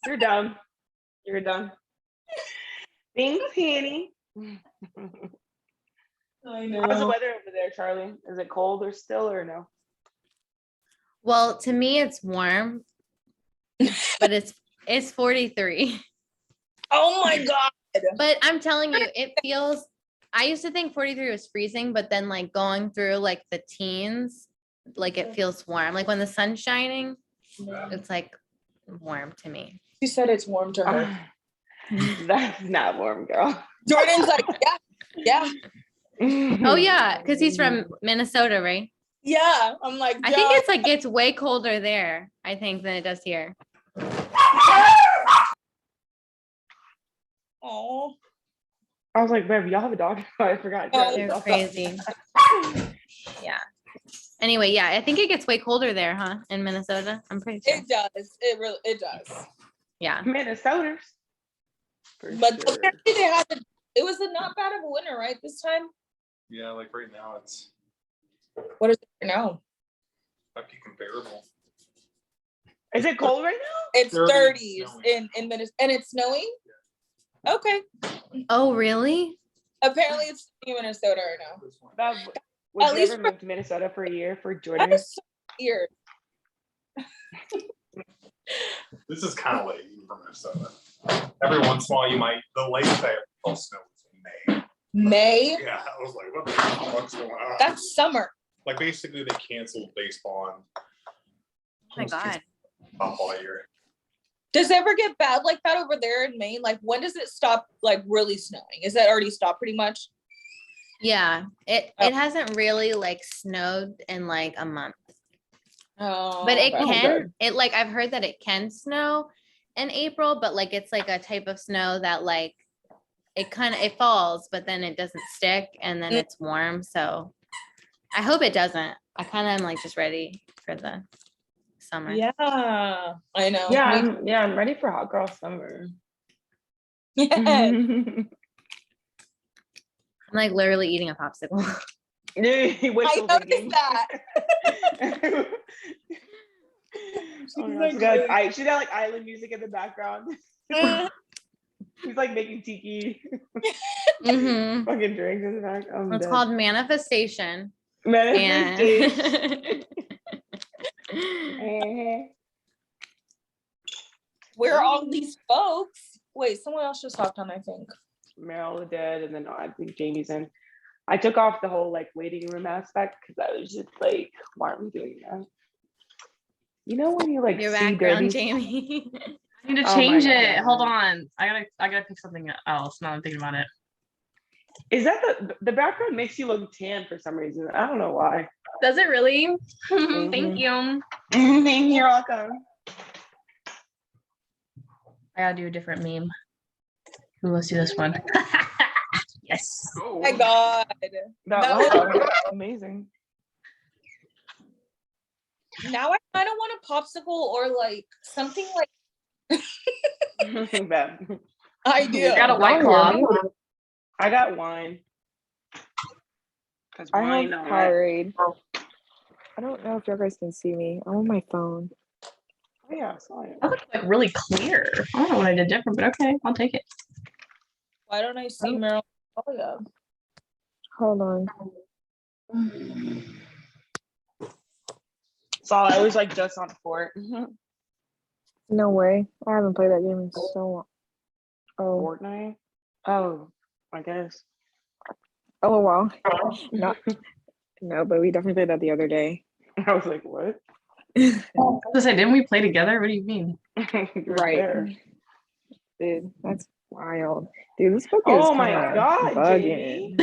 You're dumb. You're dumb. Thanks, Hanny. I know. How's the weather over there, Charlie? Is it cold or still or no? Well, to me, it's warm, but it's 43. Oh my God. But I'm telling you, it feels. I used to think 43 was freezing, but then like going through like the teens, like it feels warm. Like when the sun's shining, it's like warm to me. She said it's warm to her. That's not warm, girl. Jordan's like, yeah. Oh yeah, because he's from Minnesota, right? Yeah. I'm like, I think it's like gets way colder there, I think, than it does here. Oh. I was like, babe, y'all have a dog? I forgot. Oh, They're crazy. Yeah. Anyway, yeah, I think it gets way colder there, huh? In Minnesota, I'm pretty sure. It does. It does. Yeah. Minnesoters. But apparently they had it was not bad of a winter, right? This time. Yeah, like right now it's What is it now? might be comparable. Is it cold right now? It's 30s in Minnesota, and it's snowing. Okay. Oh, really? Apparently it's in Minnesota right now. Would At you least ever move to Minnesota for a year for That Jordan? is so weird. This is kind of late even for Minnesota. Every once in a while you might the lake there will snow in May. May? Yeah, I was like, what the fuck's going on? That's summer. Like basically they canceled baseball and Oh my God. up all year. Does it ever get bad like that over there in Maine? Like when does it stop like really snowing? Is that already stopped pretty much? Yeah. It hasn't really like snowed in like a month. Oh, But it okay. can, it like I've heard that it can snow in April, but like it's like a type of snow that like it falls, but then it doesn't stick and then it's warm. So I hope it doesn't. I kind of am like just ready for the summer. Yeah, I know. Yeah, I'm ready for hot girl summer. Yeah. I'm like literally eating a popsicle. I noticed that. She got like island music in the background. He's like making tiki Mm-hmm. fucking drinks in the back. It's called manifestation. Manifestation. Where are all these folks? Wait, someone else just hopped on, I think. Meryl dead, and then I think Jamie's in. I took off the whole like waiting room aspect because I was just like, why are we doing that? You know when you like Your see background, dirty Jamie. I need to change it. Hold on. I gotta pick something else. Now I'm thinking about it. Is that the background makes you look tan for some reason? I don't know why. Does it really? Mhm. Thank you. You're welcome. I gotta do a different meme. Ooh, let's do this one. Yes. Oh my God. That was amazing. Now I kind of want a popsicle or like something like I do. I got a White Claw. I got wine. I have Powerade. I don't know if you guys can see me. I'm on my phone. Oh, yeah, I saw it. That looks like really clear. I don't know what I did different, but okay, I'll take it. Why don't I see Meryl? Oh yeah. Hold on. Saw I was like just on Fort. No way. I haven't played that game in so long. Oh. Fortnite? Oh, I guess. Oh wow. No, but we definitely played that the other day. I was like, what? I was gonna say, didn't we play together? What do you mean? Right. There. Dude, that's wild. Dude, this book is Oh my kinda God, bugging. Jamie.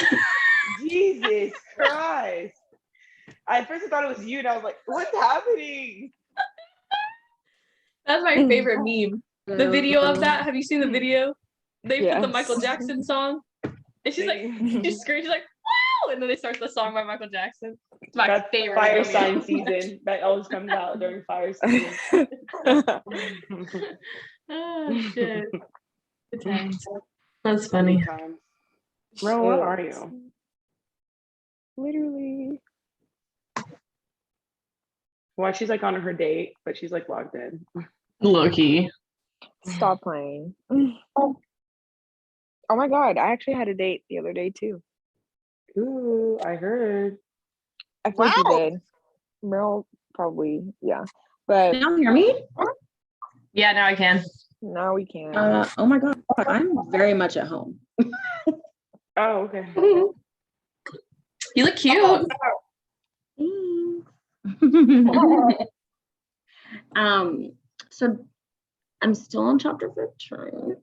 Jesus Christ. At first I thought it was you and I was like, what's happening? That's my favorite meme. The video of that. Have you seen the video? They put the Yes. Michael Jackson song. And she's like, she's screaming, she's like, wow! And then they start the song by Michael Jackson. It's my That's favorite. fire video. sign season. That always comes out during fire season. Oh shit. Good times. That's funny. Bro, what are you? Literally. Well, she's like on her date, but she's like logged in. Low-key. Stop playing. Oh my God, I actually had a date the other day too. Ooh, I heard. I feel like you Wow. did. Meryl probably, yeah. But Can y'all hear me? Yeah, now I can. now we can. Oh my God, I'm very much at home. Oh, okay. You look cute. So I'm still on chapter 15.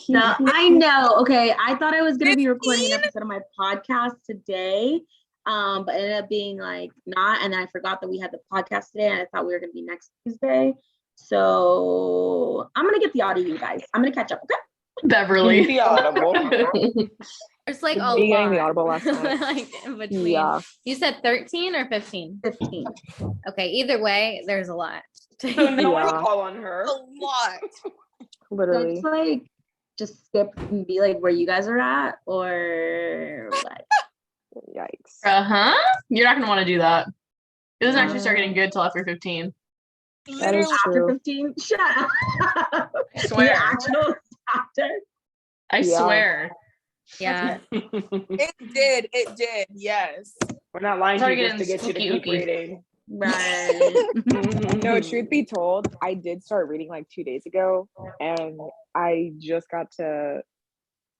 No, I know. Okay, I thought I was gonna be recording an episode of my podcast today, but it ended up being like not. And then I forgot that we had the podcast today, and I thought we were gonna be next Tuesday. So I'm gonna get the audio, you guys. I'm gonna catch up. Okay. Beverly. The audible. There's like a Me getting the lot. audible last night. Like in between. Yeah. You said 13 or 15? 15. Okay, either way, there's a lot. So no one Yeah. call on her. A lot. So Literally. it's like just skip and be like where you guys are at, or what? Yikes. Uh-huh. You're not gonna want to do that. It doesn't actually start getting good till after 15. That is Literally. After true. 15? Shut up. I The swear. actual chapter. I Yeah. swear. Yeah. It did. Yes. We're not lying to Sorry, you just to getting get you to spooky keep ooky. reading. Right. No, truth be told, I did start reading like 2 days ago, and I just got to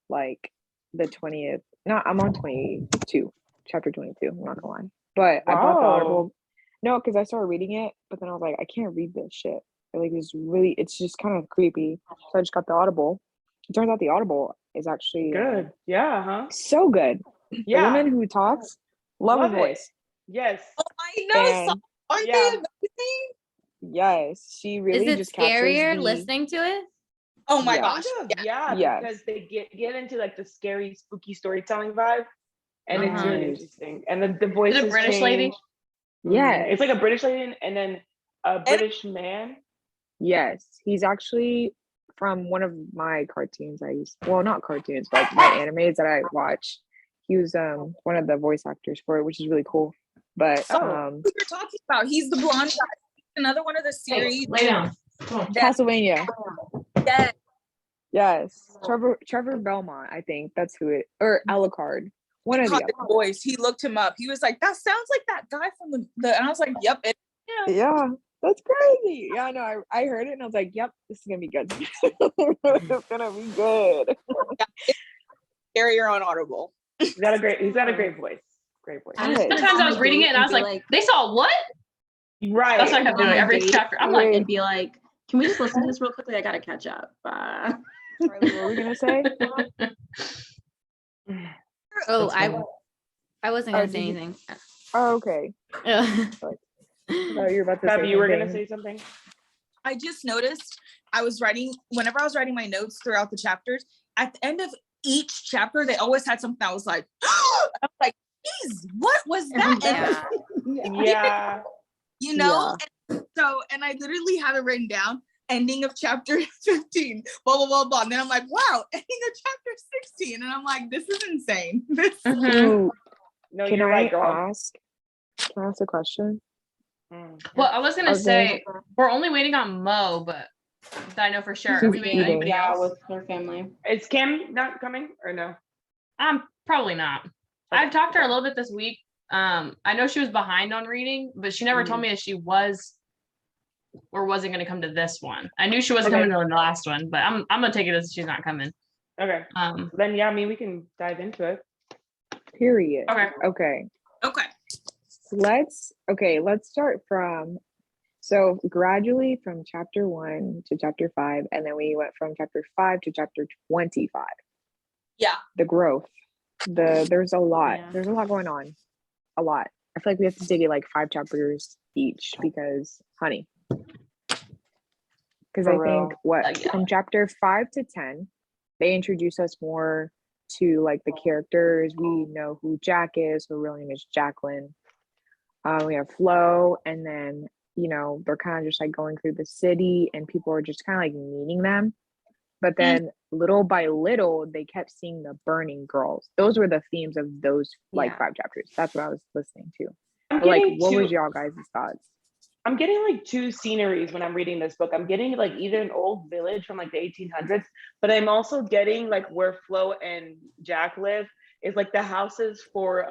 like the 20th. No, I'm on 22, chapter 22. I'm not gonna lie, but I bought the Wow. Audible. No, because I started reading it, but then I was like, I can't read this shit. Like, it's just kind of creepy. So I just got the Audible. It turns out the Audible is actually Good. Yeah, huh? so good. The Yeah. woman who talks, love her Love it. voice. Yes. Oh, I know. And Aren't yeah. they amazing? yes, she Is really it just captures scarier the, listening to it? Oh my Yeah. gosh. Kind of, yeah, Yes. because they get into like the scary, spooky storytelling vibe, and it's really Yes. interesting. And the voice Is it a British lady? Yes. It's like a British lady and then a British man. Yes, he's actually from one of my cartoons I used. Well, not cartoons, but like my animes that I watch. He was one of the voice actors for it, which is really cool. But Oh. Who you're talking about? He's the blonde guy. Another one of the Hey, series. lay down. Come on. Castlevania. Yes. Yes, Trevor Belmont. I think that's who it, or Alucard. One of the Caught other. his voice. He looked him up. He was like, "That sounds like that guy from the." And I was like, "Yep." Yeah, that's crazy. Yeah, no, I heard it and I was like, "Yep, this is gonna be good. It's gonna be good." Carrier on Audible. He's got a great voice. Great voice. Yes. Sometimes I was reading it and I was like, they saw what? Right. That's what I kept doing every chapter. I'm like, and be like, can we just listen to this real quickly? I gotta catch up. Riley, what were we gonna say? Oh, That's I wasn't Oh, gonna did say you- anything. Oh, okay. Ugh. Oh, you're about to Bev, say you were gonna something. say something? I just noticed whenever I was writing my notes throughout the chapters, at the end of each chapter, they always had something that was like, I was like, geez, what was that? And, Yeah. Yeah. you know, and I literally have it written down, ending of chapter 15, blah, blah, blah, blah. And then I'm like, wow, ending of chapter 16. And I'm like, this is insane. Mhm. Ooh, No, can you're I right, girl. ask? Can I ask a question? Well, I was gonna Okay. say we're only waiting on Mo, but that I know for sure. Are He's we waiting on eating. anybody Yeah, else? with her family. Is Kim not coming or no? Probably not. I've talked to her a little bit this week. I know she was behind on reading, but she never told me that she was or wasn't going to come to this one. I knew she wasn't Okay. coming to the last one, but I'm gonna take it as she's not coming. Okay. Then yeah, I mean we can dive into it. Period. Okay. Okay. Okay. Let's start from, so gradually from chapter 1 to chapter 5, and then we went from chapter 5 to chapter 25. Yeah. The growth. There's a lot. Yeah. There's a lot going on. A lot. I feel like we have to dig it like 5 chapters each because, honey. Because I For think real. Yeah. from chapter 5 to 10, they introduce us more to like the characters. We know who Jack is. Her real name is Jacqueline. We have Flo, and then they're kind of just like going through the city, and people are just kind of like meeting them. But then little by little, they kept seeing the burning girls. Those were the themes of those like Yeah. 5 chapters. That's what I was listening to. I'm But, like, getting what too- was y'all guys' thoughts? I'm getting like two sceneries when I'm reading this book. I'm getting like either an old village from like the 1800s, but I'm also getting like where Flo and Jack live is like the houses for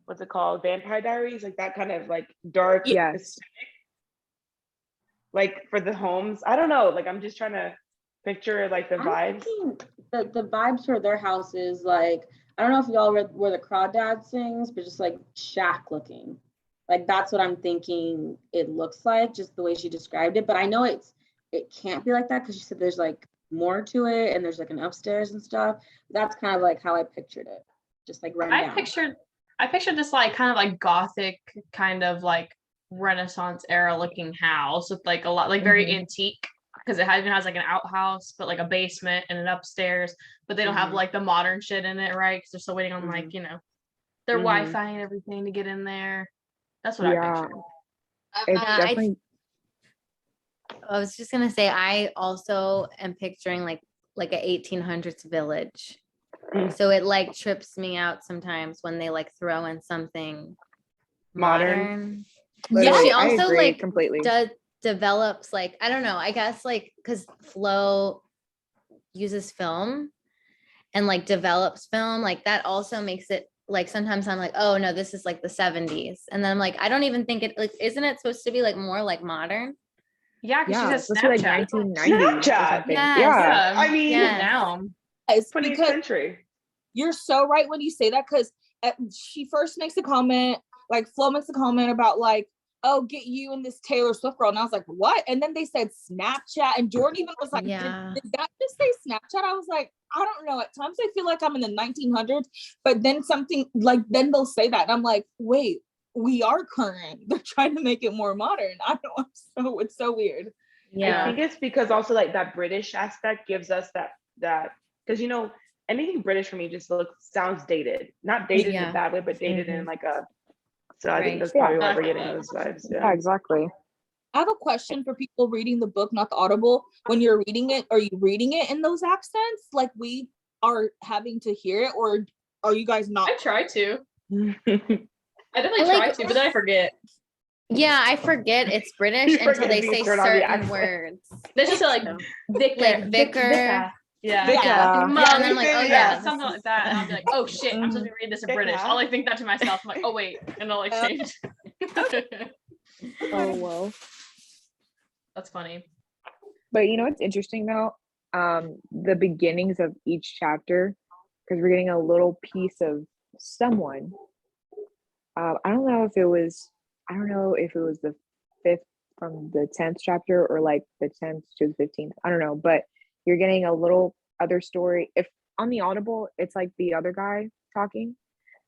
what's it called? Vampire Diaries, like that kind of like dark, Yes. like for the homes. I don't know. Like I'm just trying to picture like the I'm vibes. thinking the vibes for their house is like, I don't know if y'all read where the Crawdad sings, but just like shack looking. Like that's what I'm thinking it looks like, just the way she described it. But I know it can't be like that because she said there's like more to it and there's like an upstairs and stuff. That's kind of like how I pictured it, just like run down. I pictured this like kind of like gothic kind of like Renaissance era looking house with like a lot like very antique because it even has like an outhouse but like a basement and an upstairs, but they don't have like the modern shit in it, right? Because they're still waiting on like, you know, their Wi-Fi and everything to get in there. That's what I pictured. It's definitely I was just gonna say I also am picturing like a 1800s village. So it like trips me out sometimes when they like throw in something modern. Yeah, she I also agree like completely. develops like, I don't know, I guess like because Flo uses film and like develops film, like that also makes it like sometimes I'm like, oh no, this is like the 70s. And then I'm like, I don't even think it like, isn't it supposed to be like more like modern? Yeah, because she Yeah, has it's supposed to be like Snapchat. 1990 or Snapchat. something. Yes. Yeah. I mean, Yes. Down. It's 20th because century. you're so right when you say that, because she first makes a comment, like Flo makes a comment about like, oh, get you and this Taylor Swift girl. And I was like, what? And then they said Snapchat. And Jordan even was like, Yeah. did that just say Snapchat? I was like, I don't know. At times I feel like I'm in the 1900s, but then something like, then they'll say that. And I'm like, wait, we are current. They're trying to make it more modern. I don't know. It's so weird. I think it's because also like that British aspect gives us that because you know anything British for me just sounds dated, not dated in a bad way, but dated in like a. So I think that's probably why we're getting those vibes. Yeah, exactly. I have a question for people reading the book, not the Audible. When you're reading it, are you reading it in those accents like we are having to hear it, or are you guys not? I try to. I definitely I like- try to, but then I forget. Yeah, I forget it's British You until forget they you say turn on the certain accent. words. They just say like vicar, Like vicar. Yeah. Yeah. Yeah. And then I'm like, oh yeah, this something is- like that. And I'll be like, oh shit, I'm supposed to read this in British. I'll like think that to myself. I'm like, oh wait, and I'll like change. Oh well. That's funny. But you know what's interesting though? The beginnings of each chapter, because we're getting a little piece of someone. I don't know if it was the 5th from the 10th chapter or like the 10th to the 15th. I don't know, but you're getting a little other story. If on the Audible, it's like the other guy talking.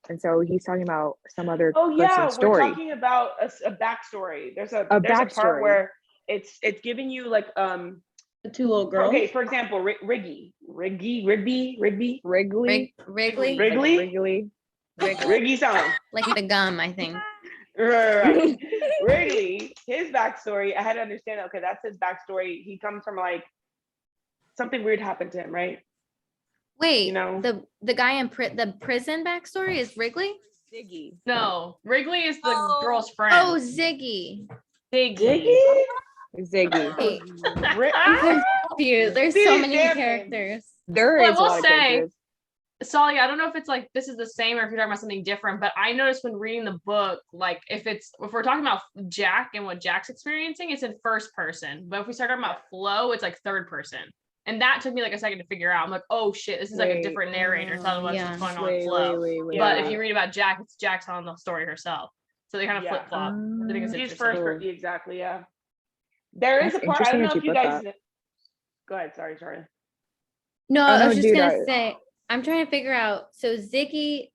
And so he's talking about some other person's story. We're talking about a backstory. There's a backstory. part where it's giving you like The two little girls. okay, for example, Riggy, Wrigley. Wrigley, Riggy sound. like the gum, I think. Right. Wrigley, his backstory, I had to understand, okay, that's his backstory. He comes from like something weird happened to him, right? Wait, You know? the guy in the prison backstory is Wrigley? Ziggy. No, Wrigley is the Oh. girl's friend. Oh, Ziggy. Ziggy. Ziggy. Wait, Ri- I'm confused. There's so These many damn characters. There Well, I is a will lot of say- characters. Solly, I don't know if it's like this is the same or if you're talking about something different, but I noticed when reading the book, like if we're talking about Jack and what Jack's experiencing, it's in first person. But if we start talking about Flo, it's like third person. And that took me like a second to figure out. I'm like, oh shit, this is like a Wait. different narrator telling what's Yeah. going on with Flo. Wait. But Yeah. if you read about Jack, it's Jack telling the story herself. So they kind of Yeah. flip flop. I think it's He's interesting. first, exactly, yeah. There is That's a part, I don't know interesting if you that you put guys, that. go ahead, sorry. No, Oh, I no, was just dude, gonna say, I'm trying to figure out. So Ziggy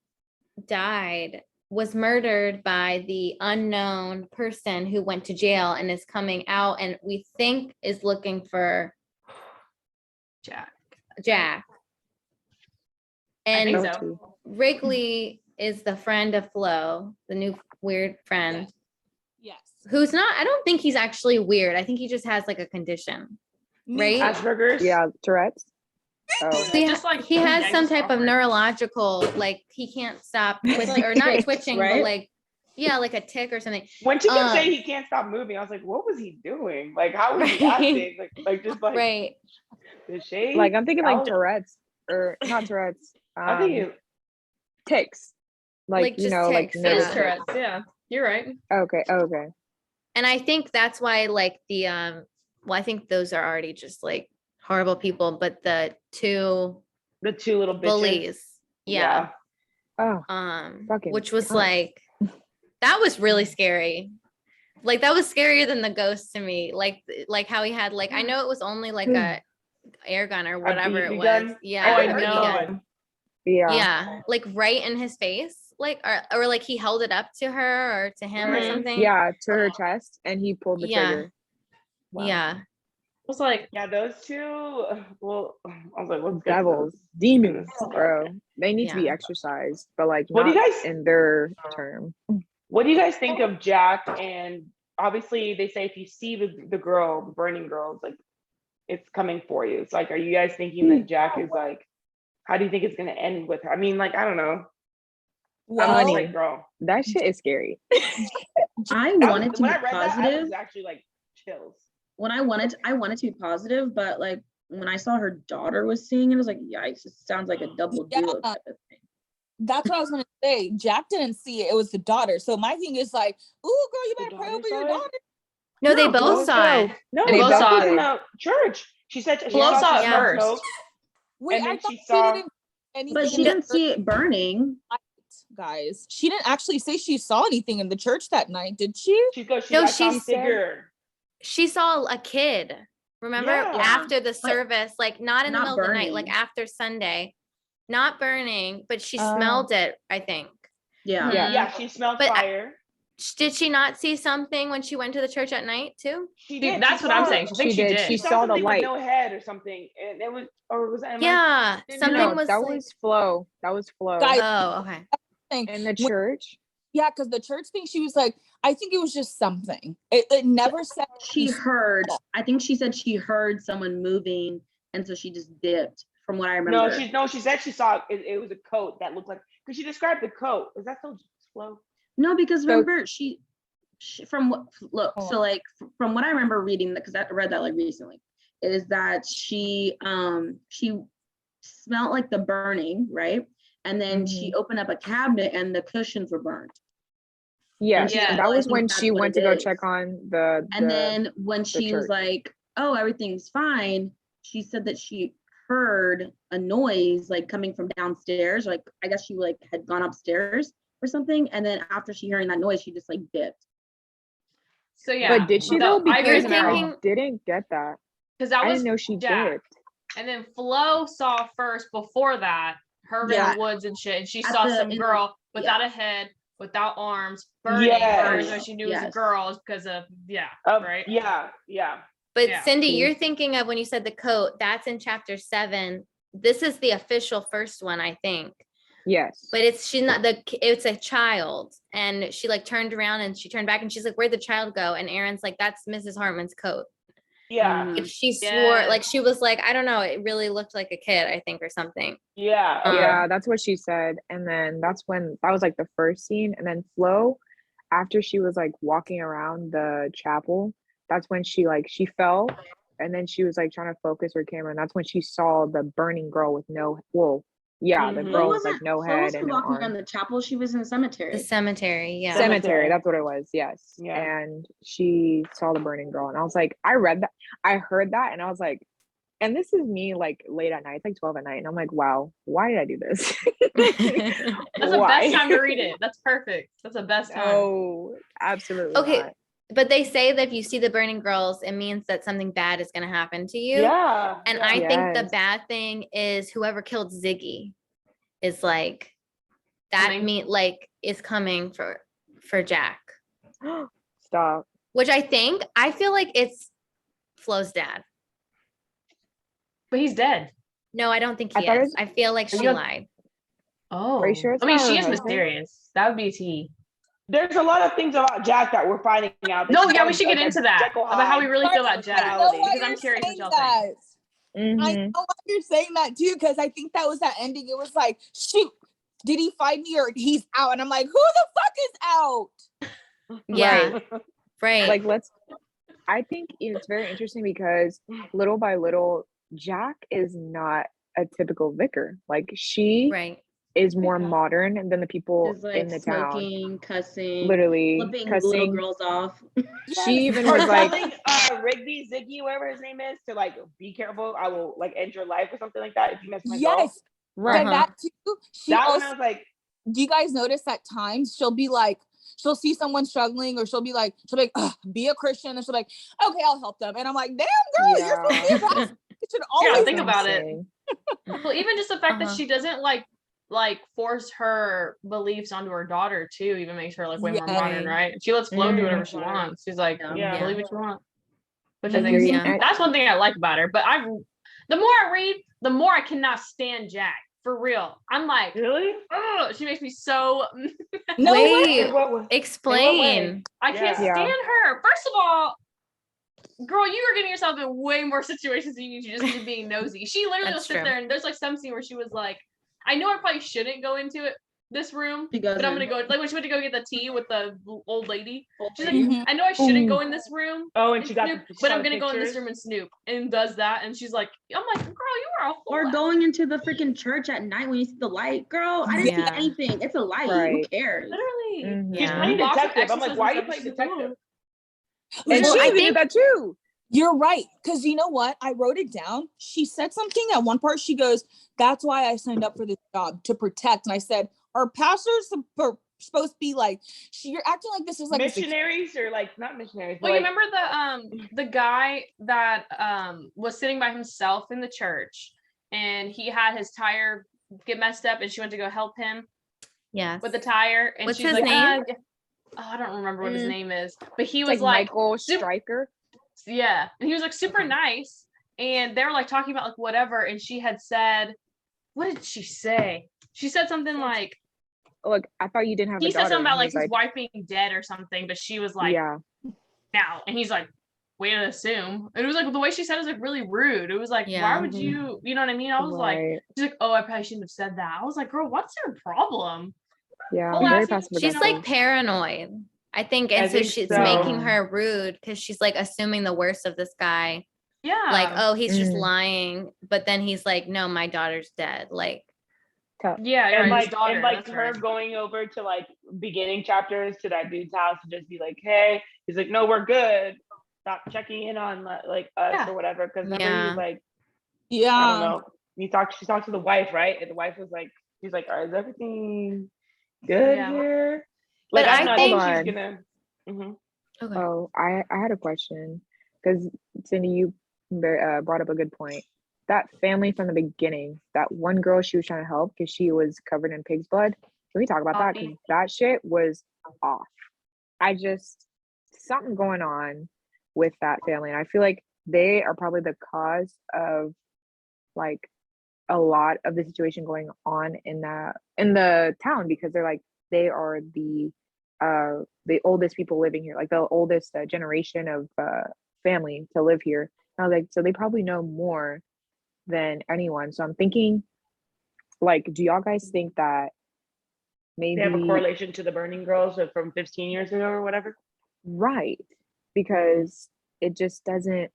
was murdered by the unknown person who went to jail and is coming out, and we think is looking for Jack. Jack. I think And so. Wrigley is the friend of Flo, the new weird friend, Yes. who's not, I don't think he's actually weird. I think he just has like a condition, right? Asperger's? Yeah, Tourette's. Oh. Just like He has yeah, some he's type of awkward. neurological, like he can't stop twisting, or not Tics, twitching, right? but like Yeah, like a tick or something. When she kept saying he can't stop moving, I was like, what was he doing? Like, how was he acting? Like just like Right. the shade. Like I'm thinking like was- Tourette's or not Tourette's. I think it, Ticks. Like you just know, like ticks, It is yeah. Tourette's, yeah. You're right. Okay. And I think that's why like the well, I think those are already just like horrible people, but the two the two little bitches. bullies, yeah. Oh, fucking Which was God. like, that was really scary. Like that was scarier than the ghost to me. Like how he had like, I know it was only like a air gun or whatever it BB was. gun? Yeah. Oh, I a BB know. gun. Yeah. Like right in his face. Like or like he held it up to her or to him or Mhm. something. Yeah, to her chest, and he pulled the Yeah. trigger. Wow. Yeah. I was like, Yeah, those two. Well, I was like, what's Devils, demons, Goodness. bro. They need to be Yeah. exercised, but like What do not you guys- in their term. What do you guys think of Jack? And obviously, they say if you see the girl, the burning girl, it's like it's coming for you. It's like, are you guys thinking that Jack is like? How do you think it's gonna end with her? I mean, like, I don't know. I'm Well, just like, girl. That shit is scary. I That wanted was- to when be I read that, I positive. was actually like chills. When I wanted to be positive, but like when I saw her daughter was seeing it, I was like, yikes, it sounds like a double duo Yeah. type of thing. That's what I was gonna say. Jack didn't see it. It was the daughter. So my thing is like, ooh, girl, you The better pray daughter over your saw it? daughter. No, they No, both no, saw it. No, They they both both saw was it. in the church. She said she Flo saw it some first. smoke, Wait, And I then thought she she saw- didn't anything. But she in the didn't see it burning. church, guys. She didn't actually say she saw anything in the church that night, did she? She goes, she No, I saw she a said- figure. She saw a kid. Remember Yeah. after the service, like not in the Not middle of the night, like burning. after Sunday, not burning, but she Oh. smelled it, I think. Yeah. Yeah. Yeah, she smelled But I- fire. Did she not see something when she went to the church at night too? She dude, did. that's she what I'm saw- saying. She thinks She she did. did. She She saw saw the something with light. no head or something, and it was, or was that? Yeah, didn't something know. No, was that like, was Flo. That was Flo. Guys, oh, okay. Thing. In the When- church. Yeah, because the church thing, she was like, I think it was just something. It never said She heard, I think she said she heard someone moving, and so she just dipped from what I remember. She said she saw it was a coat that looked like, because she described the coat. Is that still Flo? No, because So- remember she from what look, Oh. so like from what I remember reading, because I read that like recently, is that she smelled like the burning, right? And then she opened up a cabinet and the cushions were burned. Yes, Yeah. that I was think when that's she what went it to go is. check on the. And then when she was church. like, oh, everything's fine, she said that she heard a noise like coming from downstairs. Like I guess she like had gone upstairs or something. And then after she hearing that noise, she just like dipped. So yeah. But did she No, though? I agree Because with I Meryl. didn't get that. Because that I was didn't know she Jack. did. And then Flo saw first before that, her Yeah. in the woods and shit. And she At saw the- some in the- girl without a head, without arms, burning. Yes. The reason she knew it was a Yes. girl is because of, right? Yeah. But Yeah. Cindy, you're thinking of when you said the coat, that's in chapter 7. This is the official first one, I think. Yes. But it's a child. And she like turned around and she turned back and she's like, where'd the child go? And Aaron's like, that's Mrs. Hartman's coat. Yeah. Mhm. Like, she swore, Yes. like she was like, I don't know, it really looked like a kid, I think, or something. Yeah. Yeah, that's what she said. And then that was like the first scene. And then Flo, after she was like walking around the chapel, that's when she fell, and then she was like trying to focus her camera, and that's when she saw the burning girl with no the Mhm. girl with like no Flo head wasn't and no walking around arm. the chapel. She was in the cemetery. The cemetery, yeah. Cemetery, that's what it was. Yes. Yeah. And she saw the burning girl, and I was like, I heard that, and I was like, and this is me like late at night, it's like 12 at night, and I'm like, wow, why did I do this? That's the Why? best time to read it. That's perfect. That's the best time. No, absolutely Okay, not. but they say that if you see the burning girls, it means that something bad is going to happen to you. Yeah. And yeah. I think the Yes. bad thing is whoever killed Ziggy is like, that Coming. is coming for Jack. Stop. Which I feel like it's Flo's dad. But he's dead. No, I don't think I he thought it is. was- I feel like she You- lied. Oh. Are you sure it's I mean, not she her is husband? mysterious. That would be a T. There's a lot of things about Jack that we're finding out. No, yeah, we should get into that. Jekyll About how we Hyde. really feel about Jack. I know why Because I'm you're curious what saying y'all think. that. I Mhm. know why you're saying that too, because I think that was that ending. It was like did he find me or he's out? And I'm like, who the fuck is out? Yeah. Right. Like, I think it's very interesting because little by little, Jack is not a typical vicar. Like, she right. is more modern than the people Is like in the town. smoking, cussing, Literally flipping little cussing. girls off. She even Or was like, telling Rigby, Ziggy, whatever his name is, to like be careful. I will like end your life or something like that if you mess my dog. Yes. right. And that too. She That one also, I was like, do you guys notice that times she'll be like, she'll see someone struggling, or she'll be like, "Ugh, be a Christian," and she'll be like, "Okay, I'll help them." And I'm like, "Damn, girl, you're supposed to be a pastor. You should always think about it. insane. Well, even just the fact that Uh-huh. she doesn't like force her beliefs onto her daughter too, even makes her like way more Yeah. modern, right? She lets Flo do whatever Mhm. she wants. She's like, Yeah. believe what you want, which I And think Yeah. that's one thing I like about her. But the more I read, the more I cannot stand Jack. For real, I'm like, really? oh, she makes me so. No way. Wait, In what way? explain. I can't Yeah. stand her. First of all, girl, you are getting yourself in way more situations than you need to just be being nosy. She literally will That's sit true. there and there's like some scene where she was like, I know I probably shouldn't go into it this room, She goes but I'm gonna in. go like when she went to go get the tea with the old lady. She's like, Mhm. I know I shouldn't go in this room. Oh, and she got snoop, the, she but saw I'm the gonna go in this pictures. room and snoop, and does that, and she's like, I'm like, girl, you are a whole Or going into the freaking church at night when you see the light. Girl, I didn't Yeah. see anything. It's a light. Who Right. cares? literally. Mhm. She's Yeah. Playing playing detective. I'm like, why are you playing detective? And Well, she I even think did that too. you're right. Because you know what? I wrote it down. She said something at one part. She goes, "That's why I signed up for this job, to protect." And I said, "Are pastors supposed to be like, you're acting like this is like a Missionaries or like not missionaries, but Well, you like, remember the guy that was sitting by himself in the church, and he had his tire get messed up, and she went to go help him Yes. with the tire, and What's she's his like, name? I don't remember what his Mm. name is, but he It's was like Michael super- Stryker. yeah, and he was like super nice, and they were like talking about like whatever, and she had said, what did she say? She said something like, Look, I thought you didn't have a he daughter. said something about And like he was his wife being dead or something, but she was like, yeah, now, and he's like, way to assume. And it was like the way she said it was like really rude. It was like, Yeah. why would Mhm. you know what I mean? I was like, right. she's like, oh, I probably shouldn't have said that. I was like, girl, what's your problem? Yeah, Whole very ass- passive She's aggressive. like paranoid, I think, and I so think she's so. making her rude because she's like assuming the worst of this guy. Yeah. Like, oh, he's just Mm. lying, but then he's like, no, my daughter's dead. Like, Tough. yeah, and right, his like daughter, and like that's her right. going over to like beginning chapters to that dude's house to just be like, hey, he's like, no, we're good. Stop checking in on like us Yeah. or whatever. Because remember he Yeah. was like, I don't yeah." know. She talked to the wife, right? And the wife was like, she's like, is everything good Yeah. here? But Like, I I don't know. think- I think she's gonna. Mhm. okay. Oh, I had a question because Cindy, you brought up a good point. That family from the beginning, that one girl she was trying to help because she was covered in pig's blood. Can we talk about that? Because that shit was off. Something going on with that family, and I feel like they are probably the cause of like a lot of the situation going on in the town because they are the oldest people living here, like the oldest generation of family to live here. And I was like, so they probably know more than anyone. So I'm thinking, like, do y'all guys think that maybe They have a correlation to the burning girls from 15 years ago or whatever? right? Because it just doesn't.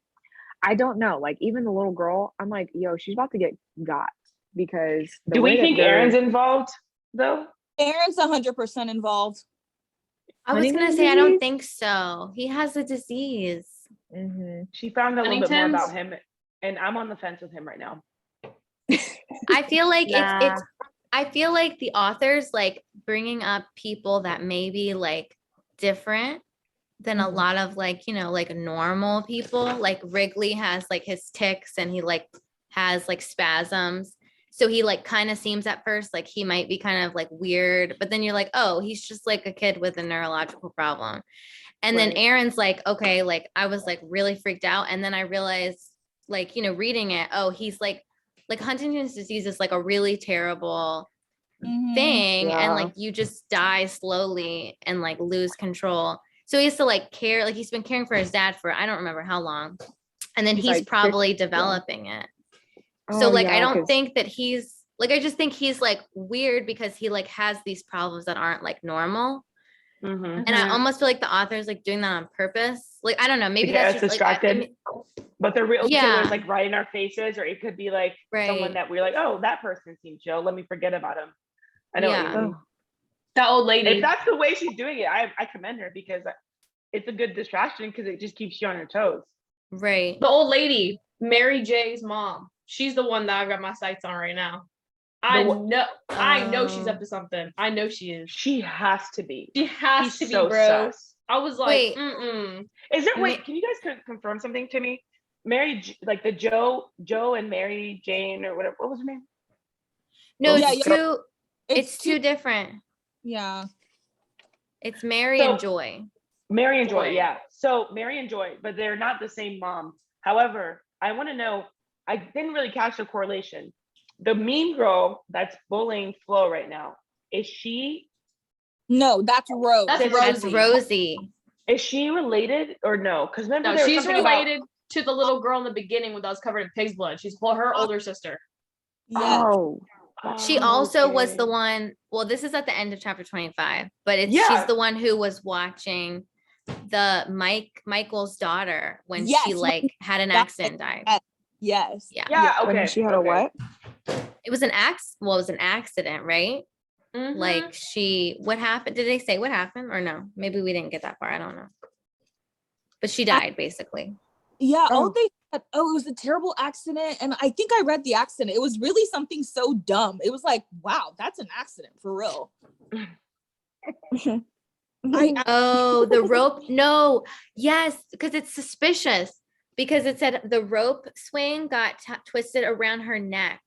I don't know. Like even the little girl, I'm like, yo, she's about to get got because the Do way we that think they're- Aaron's involved though? Aaron's 100% involved. I was gonna Huntington's say I don't disease? think so. He has a disease. Mhm. She found a little bit more Huntington's? about him, and I'm on the fence with him right now. I feel like Nah. it's I feel like the author's like bringing up people that may be like different than a Mhm. lot of like, you know, like normal people. Like Wrigley has like his tics and he like has like spasms. So he like kind of seems at first like he might be kind of like weird, but then you're like, oh, he's just like a kid with a neurological problem. And then Right. Aaron's like, okay, like I was like really freaked out. And then I realized, like, you know, reading it, oh, he's like Huntington's disease is like a really terrible Mhm. thing. Yeah. And like you just die slowly and like lose control. So he has to like care, like he's been caring for his dad for I don't remember how long. And then He's he's like probably 50, yeah. developing it. So Oh, like I yeah, don't 'cause- think that he's Like, I just think he's like weird because he like has these problems that aren't like normal. Mhm. And I almost feel like the author is like doing that on purpose. Like, I don't know, maybe To get that's us just like, distracted. But the real Yeah. killer is like right in our faces, or it could be like someone right. that we're like, oh, that person seems chill. Let me forget about him. I know what Yeah. you mean. That old If lady. that's the way she's doing it, I commend her because it's a good distraction because it just keeps you on your toes. Right. The old lady, Mary J's mom. She's the one that I've got my sights on right now. I know she's up to something. I know she is. She has to be. She has She's to be, so bro. sus. I was like, Wait. Is there? Wait, can you guys confirm something to me? Like the Joe and Mary Jane or whatever. What was her name? No, Yeah, it's yeah. two. It's two different. Yeah. It's Mary So- and Joy. Mary and Joy, Joy. yeah. So Mary and Joy, but they're not the same mom. However, I want to know, I didn't really catch the correlation. The mean girl that's bullying Flo right now, is she No, that's Rose. That's That's Rosie. Rosie. related or no? Because remember No, there was she's something about- related to the little girl in the beginning when I was covered in pig's blood. She's her older sister. Yes. She also was okay. the one, well, this is at the end of chapter 25, but Yeah. she's the one who was watching the Michael's daughter when she Yes, like had an that- accident, died. Yes. Yeah. Yeah, okay. When she had a okay. what? It was an accident, right? Mhm. Like what happened? Did they say what happened or no? Maybe we didn't get that far. I don't know. But she died basically. Yeah. Oh. They said, it was a terrible accident. And I think I read the accident. It was really something so dumb. It was like, wow, that's an accident for real. Oh, the rope. No. Yes, because it's suspicious because it said the rope swing got twisted around her neck.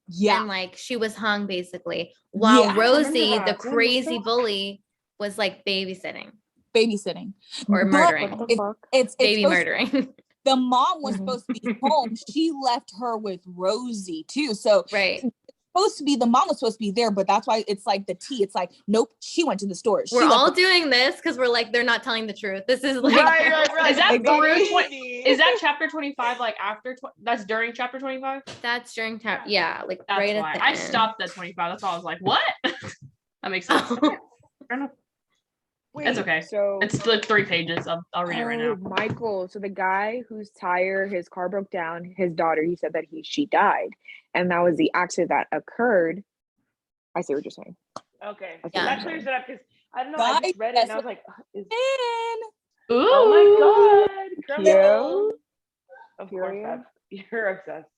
Yeah. And like she was hung basically while Yeah. I remember Rosie, that. the When was crazy that? bully, was like babysitting Babysitting. or But murdering. What the fuck? It's Baby supposed- murdering. The mom was Mhm. supposed to be home. She left her with Rosie too. So Right. supposed to be the mom was supposed to be there, but that's why it's like the T. It's like, nope, she went to the store. She We're left all her- doing this because we're like, they're not telling the truth. This is like Right. Is that Exactly. through Is that chapter 25 like after that's during chapter 25? that's during chapter. Yeah, like That's right why at the I end. stopped at 25. That's why I was like, what? That makes sense. Wait, That's okay. So It's like 3 pages. I'll read it right now. Michael, so the guy whose his car broke down, his daughter, he said that she died. And that was the accident that occurred. I see what you're saying. Okay. I see Yeah. what That you're clears saying. it up because I don't know. I just read it and I was like, Man. oh my god, criminal. Cute. Of course, Period. you're obsessed.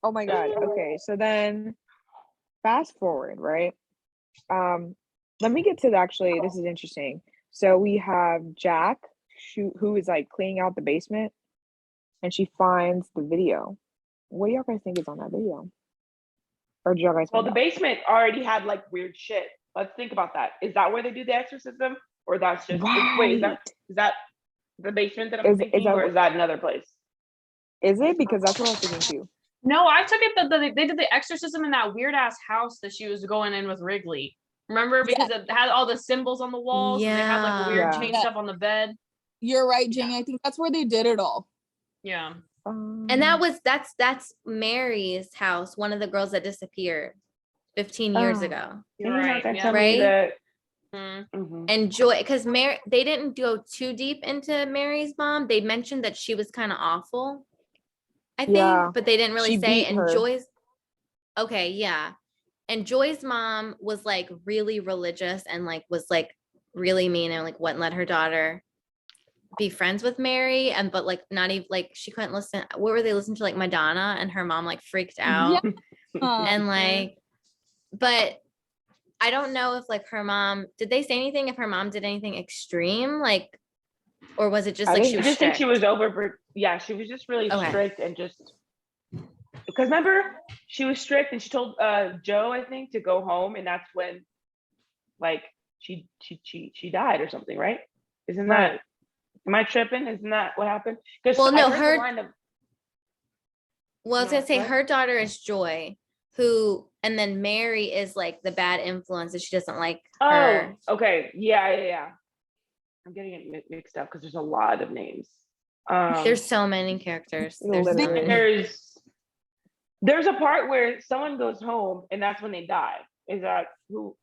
Oh my god. Okay, so then fast forward, right? Let me get to this is interesting. So we have Jack who is like cleaning out the basement and she finds the video. What do y'all guys think is on that video? Or do y'all guys Well, find the out? basement already had like weird shit. Let's think about that. Is that where they do the exorcism, or that's just wait? Is that the basement that I'm thinking, or is that another place? Is it? Because that's what I was thinking too. No, I took it that they did the exorcism in that weird ass house that she was going in with Wrigley. Remember, because it had all the symbols on the walls and they had like the weird Yeah. chain stuff on the bed. You're right, Jamie. I think that's where they did it all. Yeah. And that's Mary's house, one of the girls that disappeared 15 years Oh. ago. You're Can you right. not Yeah. tell me Right? that- Mm. Mhm. And Joy, because they didn't go too deep into Mary's mom. They mentioned that she was kind of awful, I think, Yeah. but they didn't really She say. beat And her. Joy's, okay, yeah. And Joy's mom was like really religious and like was like really mean and like wouldn't let her daughter be friends with Mary. And but like not even like she couldn't listen. What were they listening to? Like Madonna, and her mom like freaked out. And like, but I don't know if like her mom, did they say anything if her mom did anything extreme, like, or was it just I like think- she I was just think strict? she was yeah, she was just really Okay. strict and just because remember she was strict and she told Joe, I think, to go home, and that's when like she died or something, right? Isn't that, am I tripping? Isn't that what happened? Because Well, no, I heard the line of, Well, I was No, gonna say what? her daughter is Joy, and then Mary is like the bad influence that she doesn't like oh, her. okay, yeah. I'm getting it mixed up because there's a lot of names. There's so many characters. There's so Literally. many. There's There's a part where someone goes home and that's when they die. Is that who?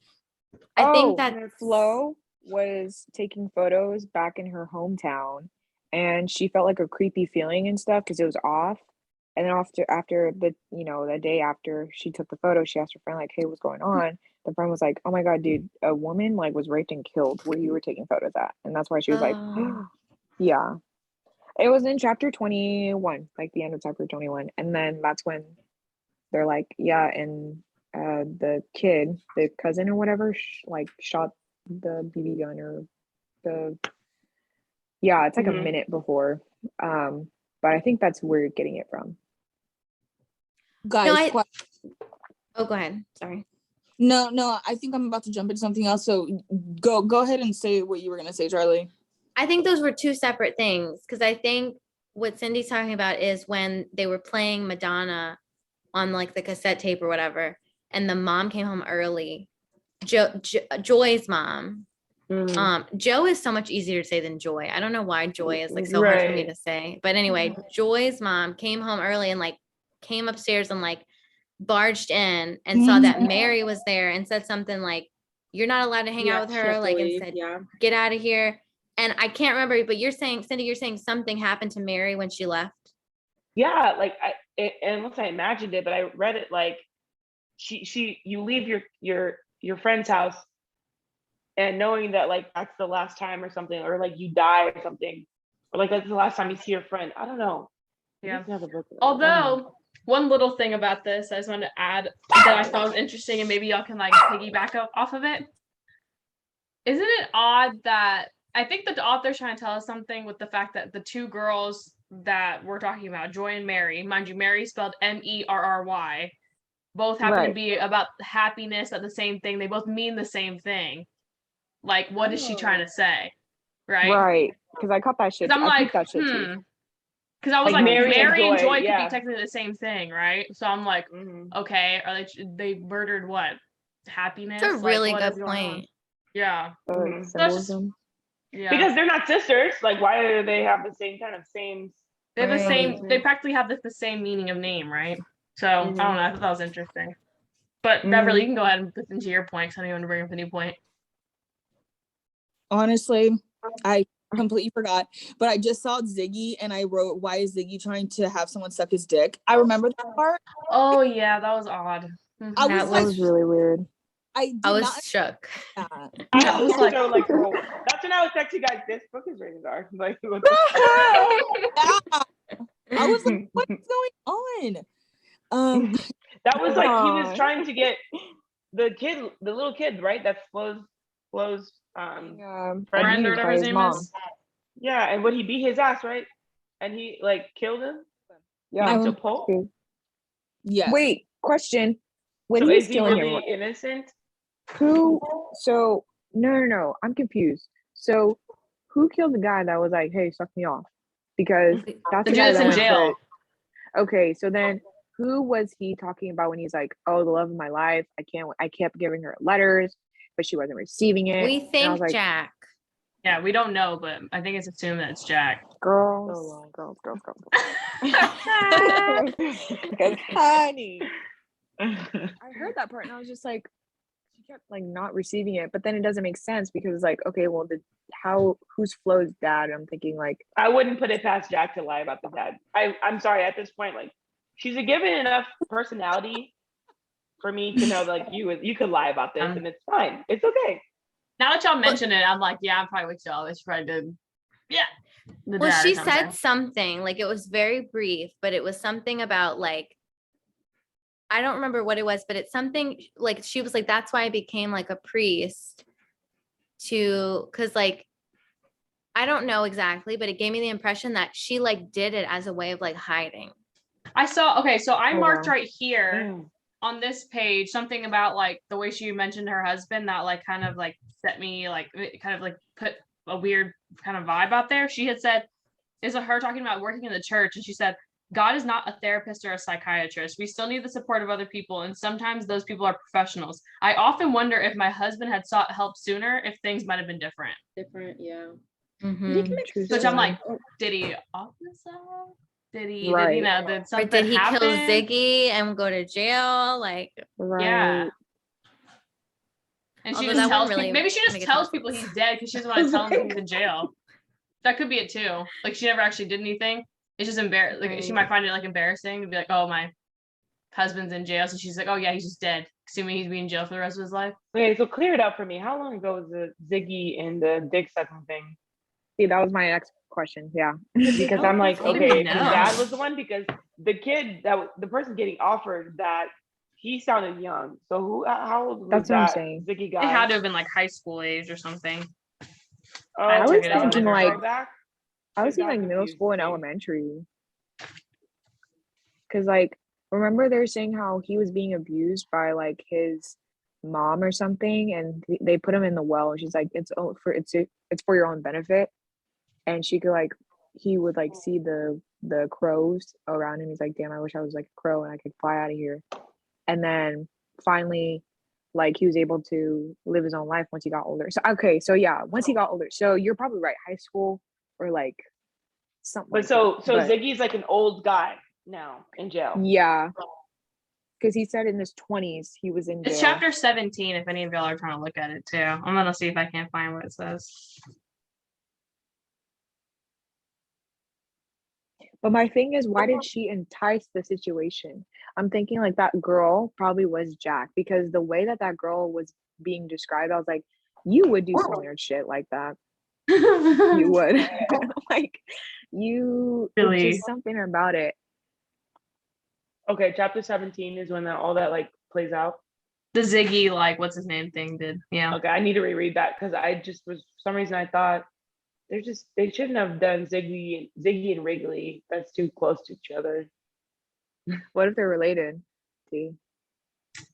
I think that that's Flo was taking photos back in her hometown, and she felt like a creepy feeling and stuff because it was off. And then after the the day after she took the photo, she asked her friend like, "Hey, what's going on?" The friend was like, "Oh my God, dude, a woman like was raped and killed where you were taking photos at," and that's why she was like, Oh. "Yeah." It was in chapter 21, like the end of chapter 21, and then that's when they're like, "Yeah," and the kid, the cousin or whatever, like shot the BB gun or the it's like a Mhm. minute before. But I think that's where you're getting it from. Guys, Oh, go ahead. Sorry. no, I think I'm about to jump into something else. So go ahead and say what you were gonna say, Charlie. I think those were two separate things because I think what Cindy's talking about is when they were playing Madonna on like the cassette tape or whatever, and the mom came home early. Joy's mom. Joe is so much easier to say than Joy. I don't know why Joy is like so hard for me to say. But anyway, Joy's mom came home early and like came upstairs and like barged in and saw that Mary was there and said something like, "You're not allowed to hang out with she has her," to like, and leave, said, yeah. "Get out of here." And I can't remember, but you're saying, Cindy, you're saying something happened to Mary when she left. Yeah, like unless I imagined it, but I read it like you leave your friend's house and knowing that like that's the last time or something, or like you die or something, or like that's the last time you see your friend. I don't know. Yeah. Book. Although one little thing about this I just wanted to add that I thought was interesting, and maybe y'all can like piggyback off of it. Isn't it odd that I think the author's trying to tell us something with the fact that the two girls that we're talking about, Joy and Mary, mind you, Mary spelled Merry, both happen to be about happiness, at the same thing. They both mean the same thing. Like, what is she trying to say? Right. Because I caught that shit. I'm like, that shit too. Because I was like, Mary and Joy could yeah. be technically the same thing, right? So I'm like, okay, are they murdered what? Happiness? That's a really like, good point. Yeah. Symbolism. Yeah. Because they're not sisters. Like, why do they have the same kind of same? They have the same. They practically have the same meaning of name, right? So I don't know. I thought that was interesting. But Beverly, you can go ahead and put into your point. Because I don't want to bring up a new point. Honestly, I completely forgot, but I just saw Ziggy and I wrote, "Why is Ziggy trying to have someone suck his dick?" I remember that part. Oh yeah, that was odd. That was really weird. I was shook. I was like, oh, that's when I was texting you guys, this book is rated R. Like, what I was like, what's going on? That was like he was trying to get the little kid, right? That's Flo's friend or whatever his name is. Yeah, and would he beat his ass, right? And he like killed him. Yeah. To Paul. Yeah. Wait, question. When so he's is he killing really him, innocent? Who? So no. I'm confused. So who killed the guy that was like, "Hey, suck me off"? Because that's the guy that in jail. Okay, so then who was he talking about when he's like, "Oh, the love of my life. I kept giving her letters, but she wasn't receiving it." We think like, Jack. Yeah, we don't know, but I think it's assumed that it's Jack. Girls. Honey. I heard that part and I was just like, she kept like not receiving it, but then it doesn't make sense because it's like, okay, well, who's Flo's dad? I'm thinking like, I wouldn't put it past Jack to lie about the dad. I'm sorry, at this point, like she's a given enough personality for me to know like you could lie about this and it's fine. It's okay. Now that y'all mention it, I'm like, yeah, I'm probably with y'all. She probably did. Yeah. Well, she said something like it was very brief, but it was something about like, I don't remember what it was, but it's something like she was like, that's why I became like a priest because like, I don't know exactly, but it gave me the impression that she like did it as a way of like hiding. I saw, okay, so I marked right here on this page something about like the way she mentioned her husband that like kind of like set me like kind of like put a weird kind of vibe out there. She had said, is her talking about working in the church, and she said, God is not a therapist or a psychiatrist. We still need the support of other people, and sometimes those people are professionals. I often wonder if my husband had sought help sooner, if things might have been different. Yeah. Which I'm like, did he offer this out? Did he, Right. did Or something did he happen? kill Ziggy and go to jail? Like, Right. Yeah. And she Although just that tells wouldn't people, really maybe she just make a tells ton of people sense. he's dead because she doesn't want to tell them that he's in jail. That could be it too. Like she never actually did anything. It's just embarrassing. Like she might find it like embarrassing to be like, oh, my husband's in jail. So she's like, oh yeah, he's just dead. Assuming he's being in jail for the rest of his life. Okay, so clear it up for me. How long ago was the Ziggy and the dick sucking thing? See, that was my next question. Yeah. Because I'm like, I don't okay, even his know. dad was the one, because the kid the person getting offered that, he sounded young. So how old was That's what I'm that saying. Ziggy It guy? had to have been like high school age or something. Oh, I was took it as thinking, different. like, throwback? I was Got thinking like middle confused. school and elementary. Cause like, remember they were saying how he was being abused by like his mom or something, and they put him in the well. And she's like, it's for your own benefit. And she could like, he would like see the crows around him. He's like, damn, I wish I was like a crow and I could fly out of here. And then finally, like he was able to live his own life once he got older. So okay, so yeah, once he got older. So you're probably right, high school or like something. But like so that. But Ziggy's like an old guy now in jail. yeah, because he said in his 20s he was in jail. It's chapter 17 if any of y'all are trying to look at it too. I'm gonna see if I can't find what it says. But my thing is, why did she entice the situation? I'm thinking like that girl probably was Jack, because the way that girl was being described, I was like, you would do some weird shit like that. You would. Like, it's Really? just something about it. Okay, chapter 17 is when all that like plays out. The Ziggy, like, what's his name thing did. Yeah. Okay, I need to reread that because I just was, for some reason I thought they shouldn't have done Ziggy and Wrigley. That's too close to each other. What if they're related? See,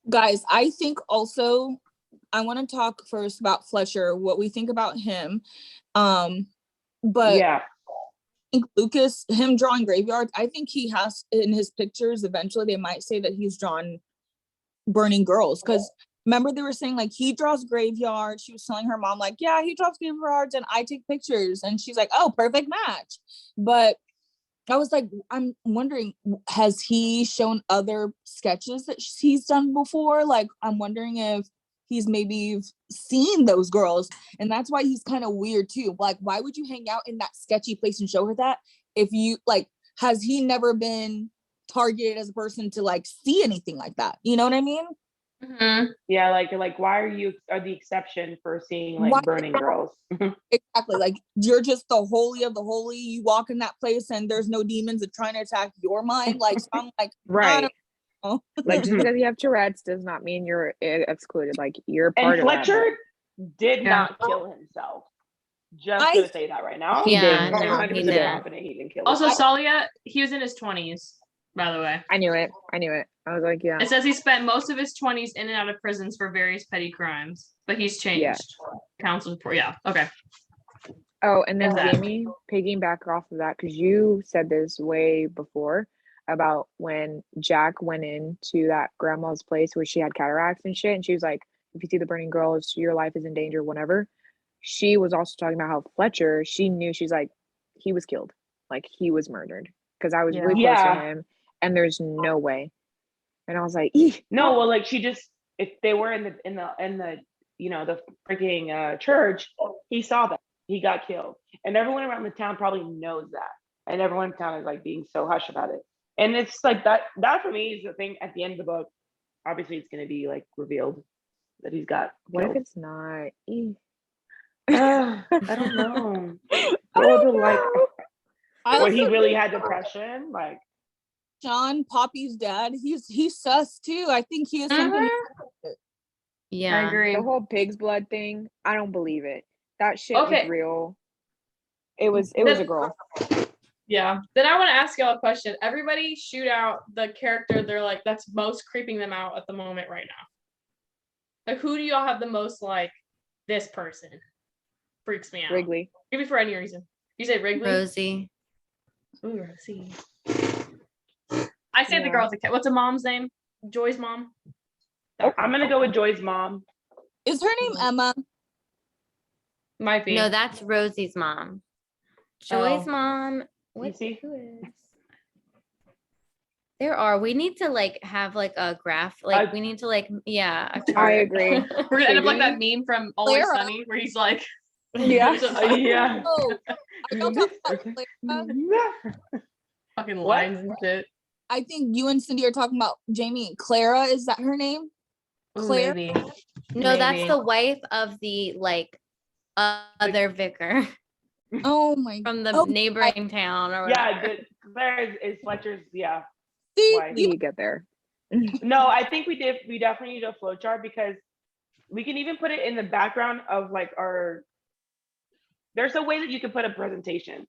Guys, I think also I want to talk first about Fletcher, what we think about him. But Yeah, I think Lucas, him drawing graveyards, I think he has in his pictures, eventually they might say that he's drawn burning girls. Because remember they were saying like he draws graveyards. She was telling her mom, like, yeah, he draws graveyards and I take pictures. And she's like, oh, perfect match. But I was like, I'm wondering, has he shown other sketches that he's done before? Like, I'm wondering if he's maybe seen those girls. And that's why he's kind of weird too. Like, why would you hang out in that sketchy place and show her that? If you like, has he never been targeted as a person to like see anything like that? You know what I mean? Mm-hmm. yeah, like why are the exception for seeing like Why- burning girls? Exactly. Like, you're just the holy of the holy. You walk in that place and there's no demons that trying to attack your mind. Like, so I'm like, I Right. don't know. like just because you have Tourette's does not mean you're excluded. Like, you're part And of that. Fletcher did Yeah. not kill himself. Just I- gonna say that right now. Yeah, I'm no, he 100% didn't. confident he didn't kill Also, himself. Salia, he was in his 20s, by the way. I knew it. I was like, yeah. It says he spent most of his 20s in and out of prisons for various petty crimes, but he's changed. Counsel report. Yeah. Okay. Oh, and then Is that- Jamie, piggyback off of that, because you said this way before about when Jack went into that grandma's place where she had cataracts and shit, and she was like, if you see the burning girls, your life is in danger, whatever. She was also talking about how Fletcher, she knew, she's like, he was killed. Like, he was murdered. Because I was really close to Yeah. him, and there's no way. And I was like, eeh. No, well, like she just, if they were in the the freaking church, he saw that he got killed, and everyone around the town probably knows that, and everyone in town is like being so hush about it. And it's like that for me is the thing at the end of the book. Obviously, it's going to be like revealed that he's got What if killed. it's not? Eeh. I don't know. I Or don't the, like, know. I or he also really think had depression, like. John, Poppy's dad, he's sus too. I think he is something. Yeah. I agree. The whole pig's blood thing, I don't believe it. That shit Okay. was real. It was a girl. Yeah. Then I want to ask y'all a question. Everybody shoot out the character they're like, that's most creeping them out at the moment right now. Like, who do y'all have the most like, this person freaks me out? Wrigley. Maybe for any reason. You say Wrigley? Rosie. Ooh, Rosie. I say the Yeah. girl with the cat. What's her mom's name? Joy's mom? I'm gonna go with Joy's mom. Is her name Emma? Might be. No, that's Rosie's mom. Joy's Oh. mom. What? see? Who is? There are. We need to like have like a graph. Like we need to like a I chart. agree. We're gonna end up like that Maybe. meme from Always Clara. Sunny where he's like, Yeah. Yeah. Oh, are y'all talking about Clara? fucking What? lines and shit. I think you and Cindy are talking about Jamie and Clara. Is that her name? Ooh, Claire? maybe. No, that's Maybe. the wife of the like other vicar Oh my from the Oh, neighboring town or whatever. Yeah, Claire is Fletcher's, yeah. see, Why? We get there. No, I think we definitely need a flow chart because we can even put it in the background of like there's a way that you can put a presentation.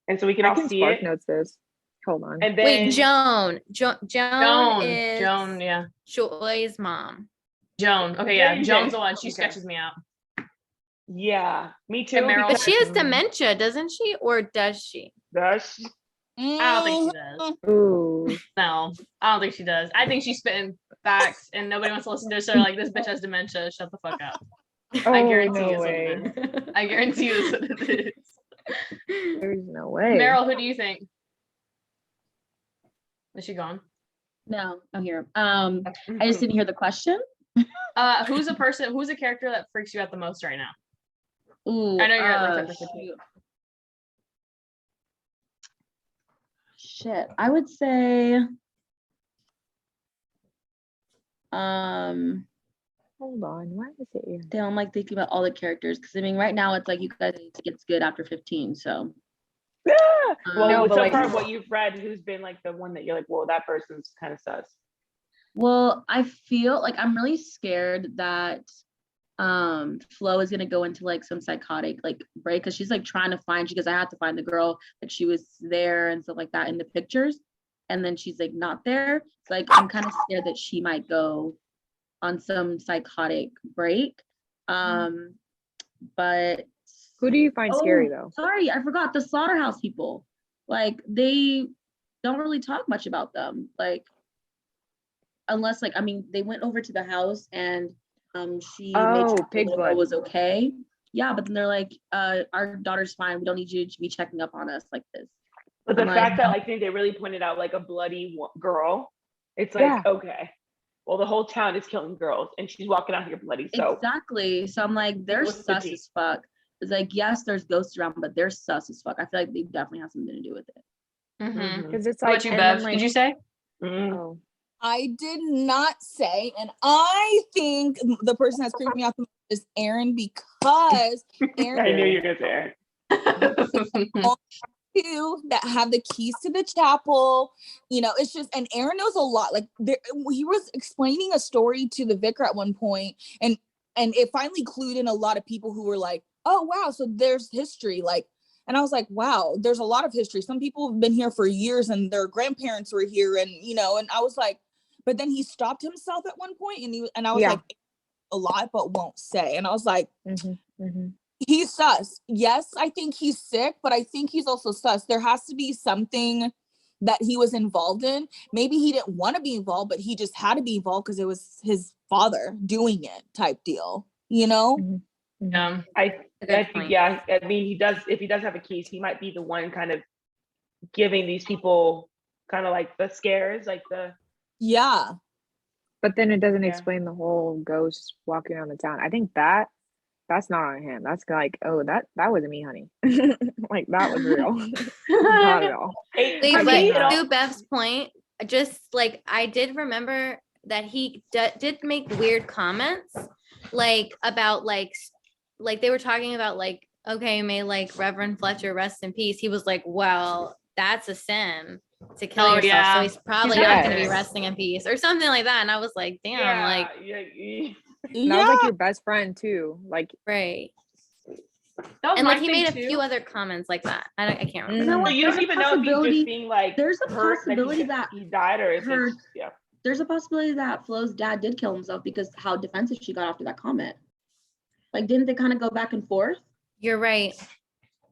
And so we can I all can see spark it. notes this. Hold on. And then Wait, Joan is Joan, yeah. Joy's mom. Joan. Okay, Yeah, yeah. you Joan's did. the one. She Okay. sketches me out. yeah, me too. And Meryl- But she has because- dementia, doesn't she? Or does she? Does I don't think she Mm, does. Ooh. No, I don't think she does. I think she's spitting facts and nobody wants to listen to her. So they're like, this bitch has dementia. Shut the fuck up. I Oh, guarantee no it's what way. it is. I guarantee you it's what it is. There's no way. Meryl, who do you think? Is she gone? No, I'm here. I just didn't hear the question. Who's a character that freaks you out the most right now? Ooh, I know you're at like chapter 15. shoot. Shit, I would say Hold on. Why is it here? damn, I'm like thinking about all the characters because I mean right now it's like you guys think it's good after 15, so Yeah. Well, No, but so like- far what you've read, who's been like the one that you're like, whoa, that person's kind of sus. well, I feel like I'm really scared that Flo is gonna go into like some psychotic like break because she's like trying to find, because I had to find the girl that she was there and stuff like that in the pictures, and then she's like not there. It's like I'm kind of scared that she might go on some psychotic break. But Who do you find scary Oh, though? sorry, I forgot the slaughterhouse people. Like they don't really talk much about them. Like unless like I mean they went over to the house and she made Oh, sure the pig little blood. girl was okay. Yeah, but then they're like, our daughter's fine. We don't need you to be checking up on us like this. But the I'm like, fact that I think they really pointed out like a bloody girl, it's like, Yeah. okay, well, the whole town is killing girls and she's walking out here bloody. So Exactly. So I'm like, they're What's the sus tea? as fuck. It's like, yes, there's ghosts around, but they're sus as fuck. I feel like they definitely have something to do with it. Mm-hmm. Because it's What like, about you, and then, Bev? like, Did you say? mm, Oh, I did not say, and I think the person that's creeping me out the most is Aaron because Aaron I knew you were gonna say it. two that have the keys to the chapel. You know, it's just, and Aaron knows a lot. Like there, he was explaining a story to the vicar at one point, and it finally clued in a lot of people who were like, "Oh wow, so there's history." Like, and I was like, "Wow, there's a lot of history. Some people have been here for years, and their grandparents were here, and you know." And I was like, but then he stopped himself at one point, and I was Yeah. like, "A lot, but won't say." And I was like, mhm. he's sus. Yes, I think he's sick, but I think he's also sus. There has to be something that he was involved in. Maybe he didn't want to be involved, but he just had to be involved because it was his father doing it type deal, you know? I Good think, point. yeah, I mean, he does, if he does have a case, he might be the one kind of giving these people kind of like the scares, like the, Yeah. But then it doesn't Yeah. explain the whole ghost walking around the town. I think that's not on him. That's like, oh, that wasn't me, honey. Like that was real. Not at all. It- Wait, for but me, it all- to Beth's point, just like I did remember that he did make weird comments, like about like they were talking about like, okay, may like Reverend Fletcher rest in peace. He was like, well, that's a sin to kill Oh, yourself, yeah. so he's probably He's not going to be yes. resting in peace or something like that. And I was like, damn, yeah, like yeah. And that was like your best friend too. Like, right. That was And my like he thing, made a too. few other comments like that. I can't remember. You know So what? you There's don't a even know if he's possibility- just being like there's a hurt, possibility that he died, or if her- it's, yeah. There's a possibility that Flo's dad did kill himself because how defensive she got after that comment. Like, didn't they kind of go back and forth? You're right.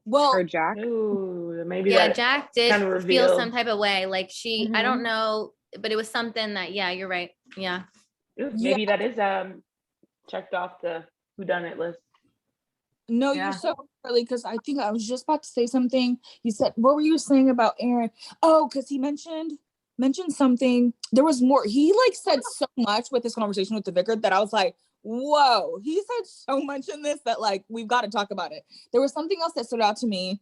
Well, or Jack. Ooh, maybe Yeah, that Jack did kind of feel revealed. some type of way. Like she, I Mhm. don't know, but it was something that, yeah, you're right. Yeah. Maybe that is checked off the whodunit list. no, Yeah. you're so early because I think I was just about to say something. You said, what were you saying about Aaron? Oh, because he mentioned mentioned something. There was more. He like said so much with this conversation with the vicar that I was like, whoa, he said so much in this that like we've got to talk about it. There was something else that stood out to me.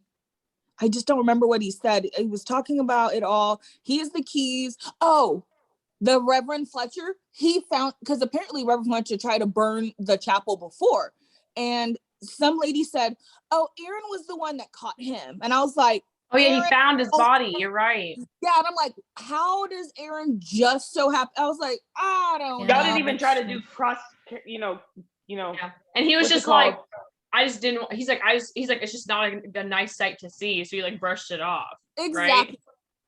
I just don't remember what he said. He was talking about it all. He has the keys. Oh, the Reverend Fletcher, he found, because apparently Reverend Fletcher tried to burn the chapel before. And some lady said, oh, Aaron was the one that caught him. And I was like, Oh yeah, Aaron, he found his body. You're right. yeah, and I'm like, how does Aaron just so happen? I was like, I don't Y'all know. didn't even try to do cross, you know. Yeah. And he was What's it just like, called? I just didn't. He's like, it's just not a nice sight to see. So he like brushed it off. Exactly.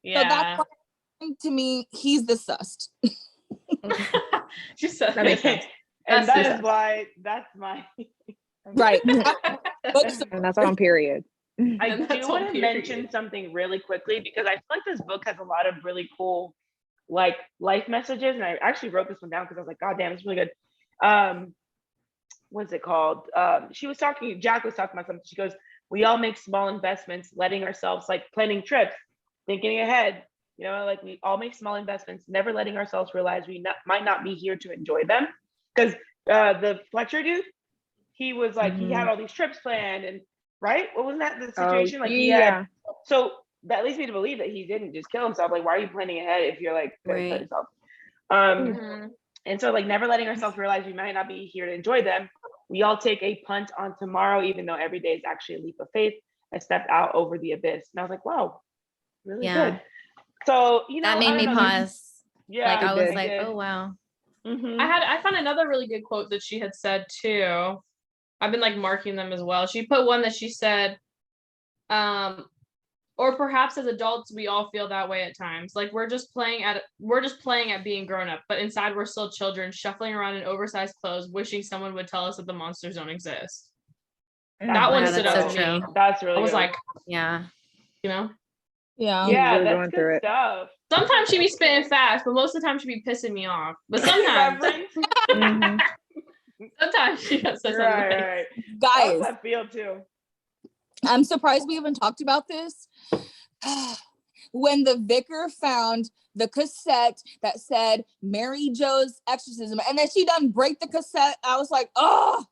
Yeah. So that's why, to me, he's the sus. She said That makes sense. And That's that is why that's my. Right. And that's on period. I And that's do want on to period. mention something really quickly because I feel like this book has a lot of really cool, like, life messages, and I actually wrote this one down because I was like, God damn, it's really good. What's it called? Jack was talking about something. She goes, we all make small investments, letting ourselves, like, planning trips, thinking ahead. You know, like, we all make small investments, never letting ourselves realize we might not be here to enjoy them. Because the Fletcher dude, he was like, he had all these trips planned, and right? What was that the situation? Like, he had, so that leads me to believe that he didn't just kill himself. Like, why are you planning ahead if you're like gonna kill Right. yourself? Mhm. And so, like, never letting ourselves realize we might not be here to enjoy them. We all take a punt on tomorrow, even though every day is actually a leap of faith, a step out over the abyss. And I was like, wow, really Yeah. good. So, you know, That I made don't me know, pause. yeah, Like I it was did. like, did. oh wow. Mhm. I found another really good quote that she had said too. I've been like marking them as well. She put one that she said, or perhaps as adults we all feel that way at times. Like we're just playing at being grown up, but inside we're still children shuffling around in oversized clothes, wishing someone would tell us that the monsters don't exist. That one Yeah, stood that's out so to me. true. That's really I was good. like, Yeah. you know, Yeah. Yeah, really that's going good through it. stuff. sometimes she be spitting fast, but most of the time she be pissing me off. But sometimes, Reverend. sometimes she says something Right, like, right. Guys, How's that feel too? I'm surprised we haven't talked about this. When the vicar found the cassette that said Mary Jo's exorcism, and then she done break the cassette, I was like, oh,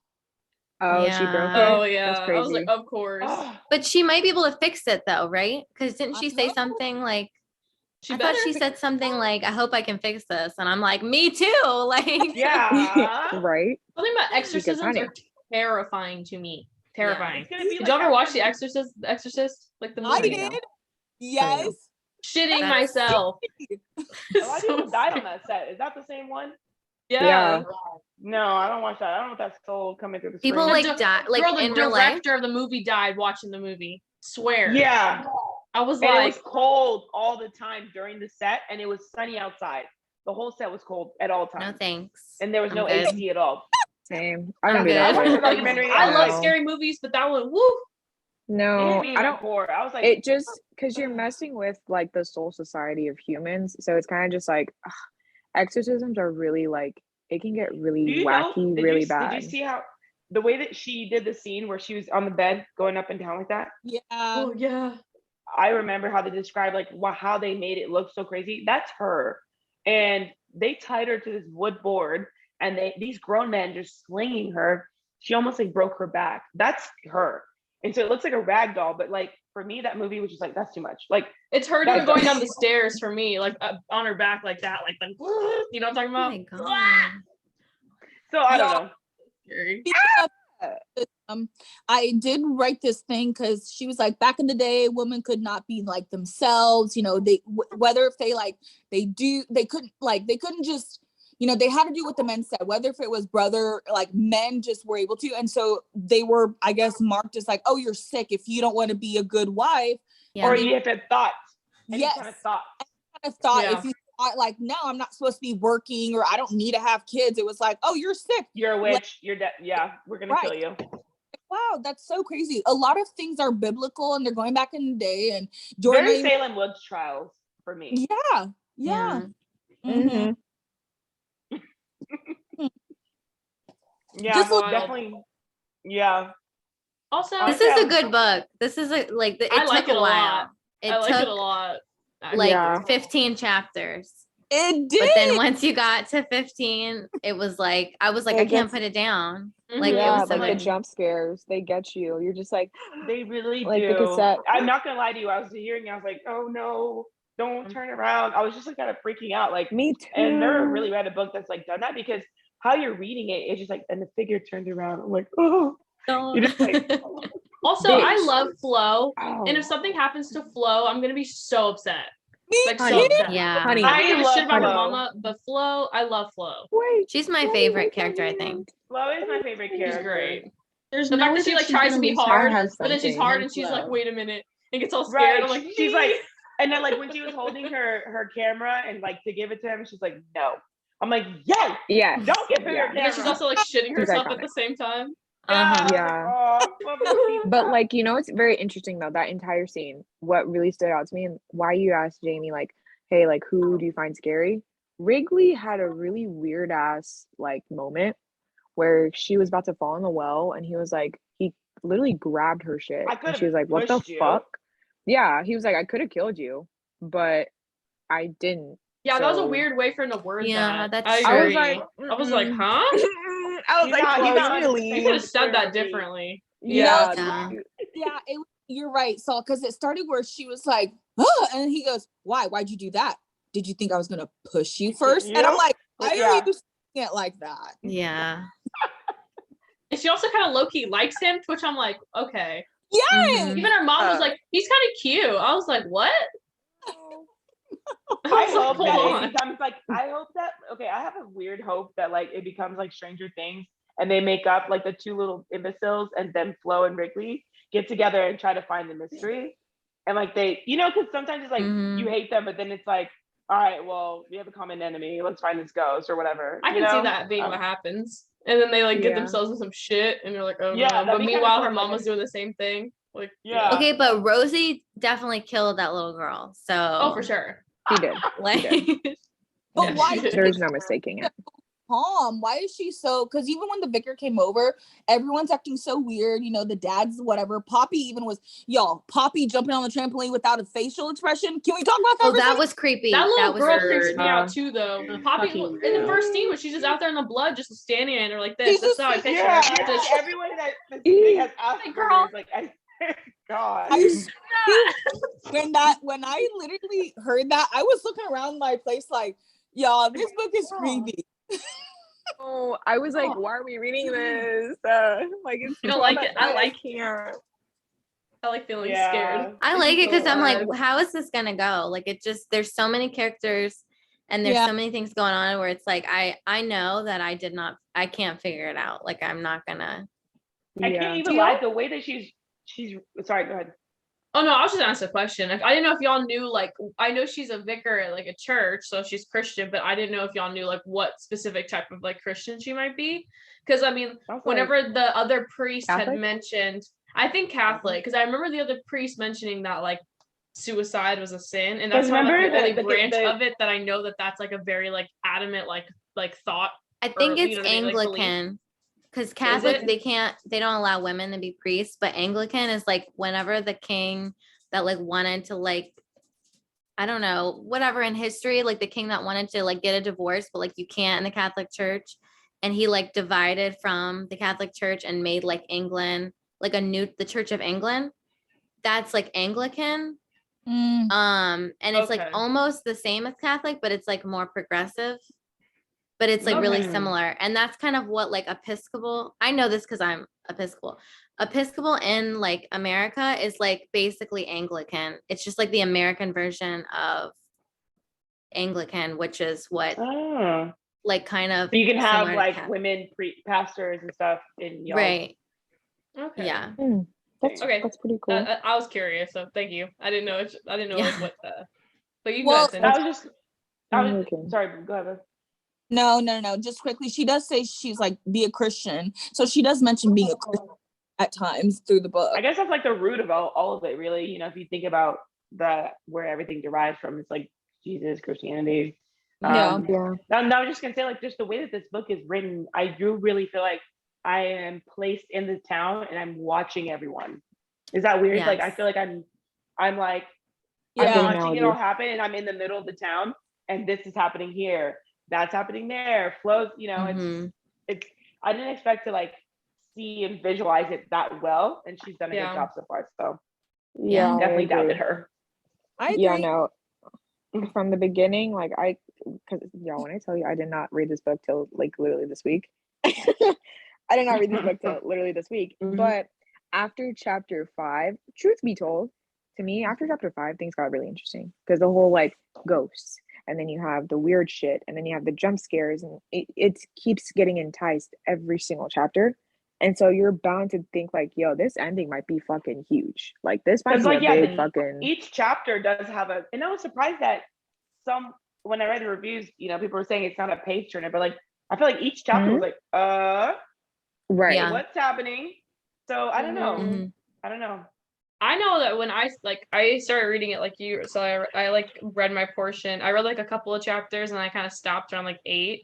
Oh, she broke it. Yeah. oh yeah. That's I was like, crazy. of course. Oh, But she might be able to fix it though, right? Because didn't she I say know. something like She I thought better. she said something like, I hope I can fix this. And I'm like, me too. Like yeah. Right? Something about exorcisms honey. are terrifying to me. Terrifying. It's gonna be Did like y'all ever watch after- The Exorcist? The Exorcist? Like the I movie? did. Yes. Shitting That's- myself. A lot of people died on that set. Is that the same one? Yeah. No, I don't watch that. I don't know if that's soul coming through the People screen. like die like Girl, the in real life. director of the movie died watching the movie. Swear. Yeah. I was And like, it was cold all the time during the set, and it was sunny outside. The whole set was cold at all No times. thanks. And there was I'm no good. AC at all. Same. I I'm don't do good. that. I watched one. the documentary. I love No. scary movies, but that one, woo. It No, hit me in I my don't. core. I was like, It just because you're messing with like the soul society of humans, so it's kind of just like exorcisms are really like it can get do really you know? wacky, really bad. Did you see how the way that she did the scene where she was on the bed going up and down like that? Yeah. Oh yeah. I remember how they described like how they made it look so crazy. That's her, and they tied her to this wood board, and these grown men just slinging her. She almost like broke her back. That's her, and so it looks like a rag doll. But like for me, that movie was just like that's too much. Like It's her That's going a- down the stairs for me, like on her back like that, like the, you know what I'm talking Oh about? my god. so I don't know. Scary. I did write this thing because she was like, back in the day, women could not be like themselves. You know, whether if they couldn't just, you know, they had to do what the men said, whether if it was brother, like men just were able to. And so they were, I guess, marked as like, oh, you're sick if you don't want to be a good wife. Yeah. Or you have to thoughts. Any Yes. kind of thoughts. Kind of thought Yeah. if you thought like, no, I'm not supposed to be working or I don't need to have kids. It was like, oh, you're sick. You're a witch. You're dead. Yeah, we're gonna kill Right. you. Wow, that's so crazy. A lot of things are biblical and they're going back in the day. And Very Jordan, Salem witch trials for me. yeah. Mhm. Mhm. Yeah, Just look- definitely. Yeah. Also, This is a good book. This is a like it I took like it a a while. lot. It I like took it a lot. like Yeah. 15 chapters. It did. But then once you got to 15, it was like I was like, It I can't gets- put it down. Mhm. Like it Yeah, was so like the much. jump scares, they get you. You're just like, They really Like the do. cassette. I'm not gonna lie to you. I was hearing, I was like, oh no, don't turn around. I was just like kind of freaking out. Like, me too. and I've never really read a book that's like done that, because how you're reading it, it's just like, and the figure turned around. I'm like, oh, Don't. you're just like, Also, Bitch. I love Flo, Oh, and if something happens to Flo, I'm gonna be so upset. Me Like too. so upset. Yeah. Honey. I don't give a love shit about her Flo. mama, but Flo, I love Flo. wait, She's my wait, favorite wait, character, I wait. think. Flo is my favorite She's character. great. There's The no fact way that she that like she's tries to gonna be lose hard, her but then she's husband hard and and she's like, Flo. wait a minute, and gets all scared. Right. I'm like, She's like, and then like when she was holding her camera and like to give it to him, she's like, no. I'm like, yes, Yeah, don't give her your Yeah. and then she's camera. also like shitting She's herself at iconic. the same time. Uh-huh. Yeah. Oh, love that scene. But like, you know, it's very interesting though, that entire scene. What really stood out to me, and why you asked Jamie, like, hey, like, who do you find scary? Wrigley had a really weird ass like moment where she was about to fall in the well, and he was like, he literally grabbed her shit, I and could've she was like, what the pushed you. fuck? Yeah, he was like, I could have killed you, but I didn't. Yeah, that was a So- weird way for him to word Yeah, that. that's I true. I was agree. like, I was like, huh? I was He's like, not- he's Flo, not you like- need to He leave. could have said that Scary. differently. Yeah, Yeah. Yeah, you're right, Saul, because it started where she was like, oh, and he goes, why? Why'd you do that? Did you think I was gonna push you first? And I'm Yep. like, why are Yeah. you saying it like that? Yeah. And she also kind of low key likes him, to which I'm like, okay. Yes. Mhm. Even her mom was like, he's kind of cute. I was like, what? I was like, hope hold that on. it becomes like, I hope that, okay, I have a weird hope that like it becomes like Stranger Things, and they make up like the two little imbeciles, and then Flo and Wrigley get together and try to find the mystery. And like they, you know, because sometimes it's like Mhm. you hate them, but then it's like, all right, well, we have a common enemy. Let's find this ghost or whatever. I you can see know? that being what happens. And then they like get Yeah. themselves in some shit and they're like, oh Yeah, no. that'd But be kinda meanwhile, fun, her like mom a- was doing the same thing. Like, Yeah. Okay, but Rosie definitely killed that little girl. So Oh, for sure. He did. Like But Yeah, why she did did. There's no mistaking it. calm? Why is she so? Because even when the vicar came over, everyone's acting so weird. You know, the dad's whatever. Poppy even was, y'all, Poppy jumping on the trampoline without a facial expression. Can we talk about that? oh, for a that second? was creepy. That little was girl weird. freaks me out too, though. Poppy Fucking in the weird. first scene when she's just out there in the blood, just standing in her like this. She's That's just how I picture Yeah, her. yeah, Just- everyone that this thing has Asperger's, girl. like, I, God. When I literally heard that, I was looking around my place like, y'all, this book is creepy. Oh, I was like, why are we reading this? Like, it's You don't like trauma- it? I like can't. I like feeling Yeah. scared. I like it because I'm like, alive. how is this gonna go? Like it just there's so many characters and there's Yeah. so many things going on where it's like I know that I can't figure it out. Like I'm not gonna I Yeah. can't even lie. The way that she's sorry, go ahead. Oh no, I was just asking a question. I didn't know if y'all knew, like, I know she's a vicar at like a church, so she's Christian, but I didn't know if y'all knew like what specific type of like Christian she might be. Because I mean, I was like, whenever the other priest had Catholic? mentioned, I think Catholic, because I remember the other priest mentioning that like suicide was a sin, and that's Because kind of like remember the only the- branch the- of it that I know that that's like a very like adamant like thought. I think you it's know what I mean, like, belief. Anglican. Because Catholic, it? they don't allow women to be priests, but Anglican is like whenever the king that like wanted to like, I don't know, whatever in history, like the king that wanted to like get a divorce, but like you can't in the Catholic Church. And he like divided from the Catholic Church and made like England, like the Church of England. That's like Anglican. And it's like Okay. almost the same as Catholic, but it's like more progressive. But it's like really Okay. similar. And that's kind of what like Episcopal, I know this because I'm Episcopal. Episcopal in like America is like basically Anglican. It's just like the American version of Anglican, which is what Oh. like kind of So you can have similar to like Catholic. women pastors and stuff in y'all. Right. Okay. Yeah. That's Okay. That's pretty cool. I was curious, so thank you. I didn't know. I didn't know like Yeah. what the. But you Well, guys. I was just Anglican. sorry, go ahead. No. Just quickly, she does say she's like be a Christian, so she does mention being a Christian at times through the book. I guess that's like the root of all of it, really. You know, if you think about where everything derives from, it's like Jesus, Christianity. Yeah. Yeah. And I was just gonna say, like, just the way that this book is written, I do really feel like I am placed in the town and I'm watching everyone. Is that weird? Like, I Yes. feel like I'm like Yeah. I'm Good watching it all analogy. happen, and I'm in the middle of the town, and this is happening here, that's happening there. Flows, you know, Mhm. it's. I didn't expect to like see and visualize it that well, and she's done a Yeah. good job so far. So Yeah, I definitely agree. doubted her. I agree. Yeah, no. From the beginning, like because y'all, when I tell you I did not read this book till like literally this week. I did not read this book till literally this week. Mhm. But after chapter 5, truth be told, to me, after chapter 5, things got really interesting because the whole like ghosts, and then you have the weird shit, and then you have the jump scares, and it keeps getting enticed every single chapter. And so you're bound to think like, yo, this ending might be fucking huge. Like this might Because be like a yeah, big fucking each chapter does have a, and I was surprised that when I read the reviews, you know, people were saying it's not a page turner, but like I feel like each chapter was like, right. Yeah. what's happening? So I don't know. Mhm. I don't know. I know that when I started reading it like you, so I like read my portion. I read like a couple of chapters and I kind of stopped around like 8,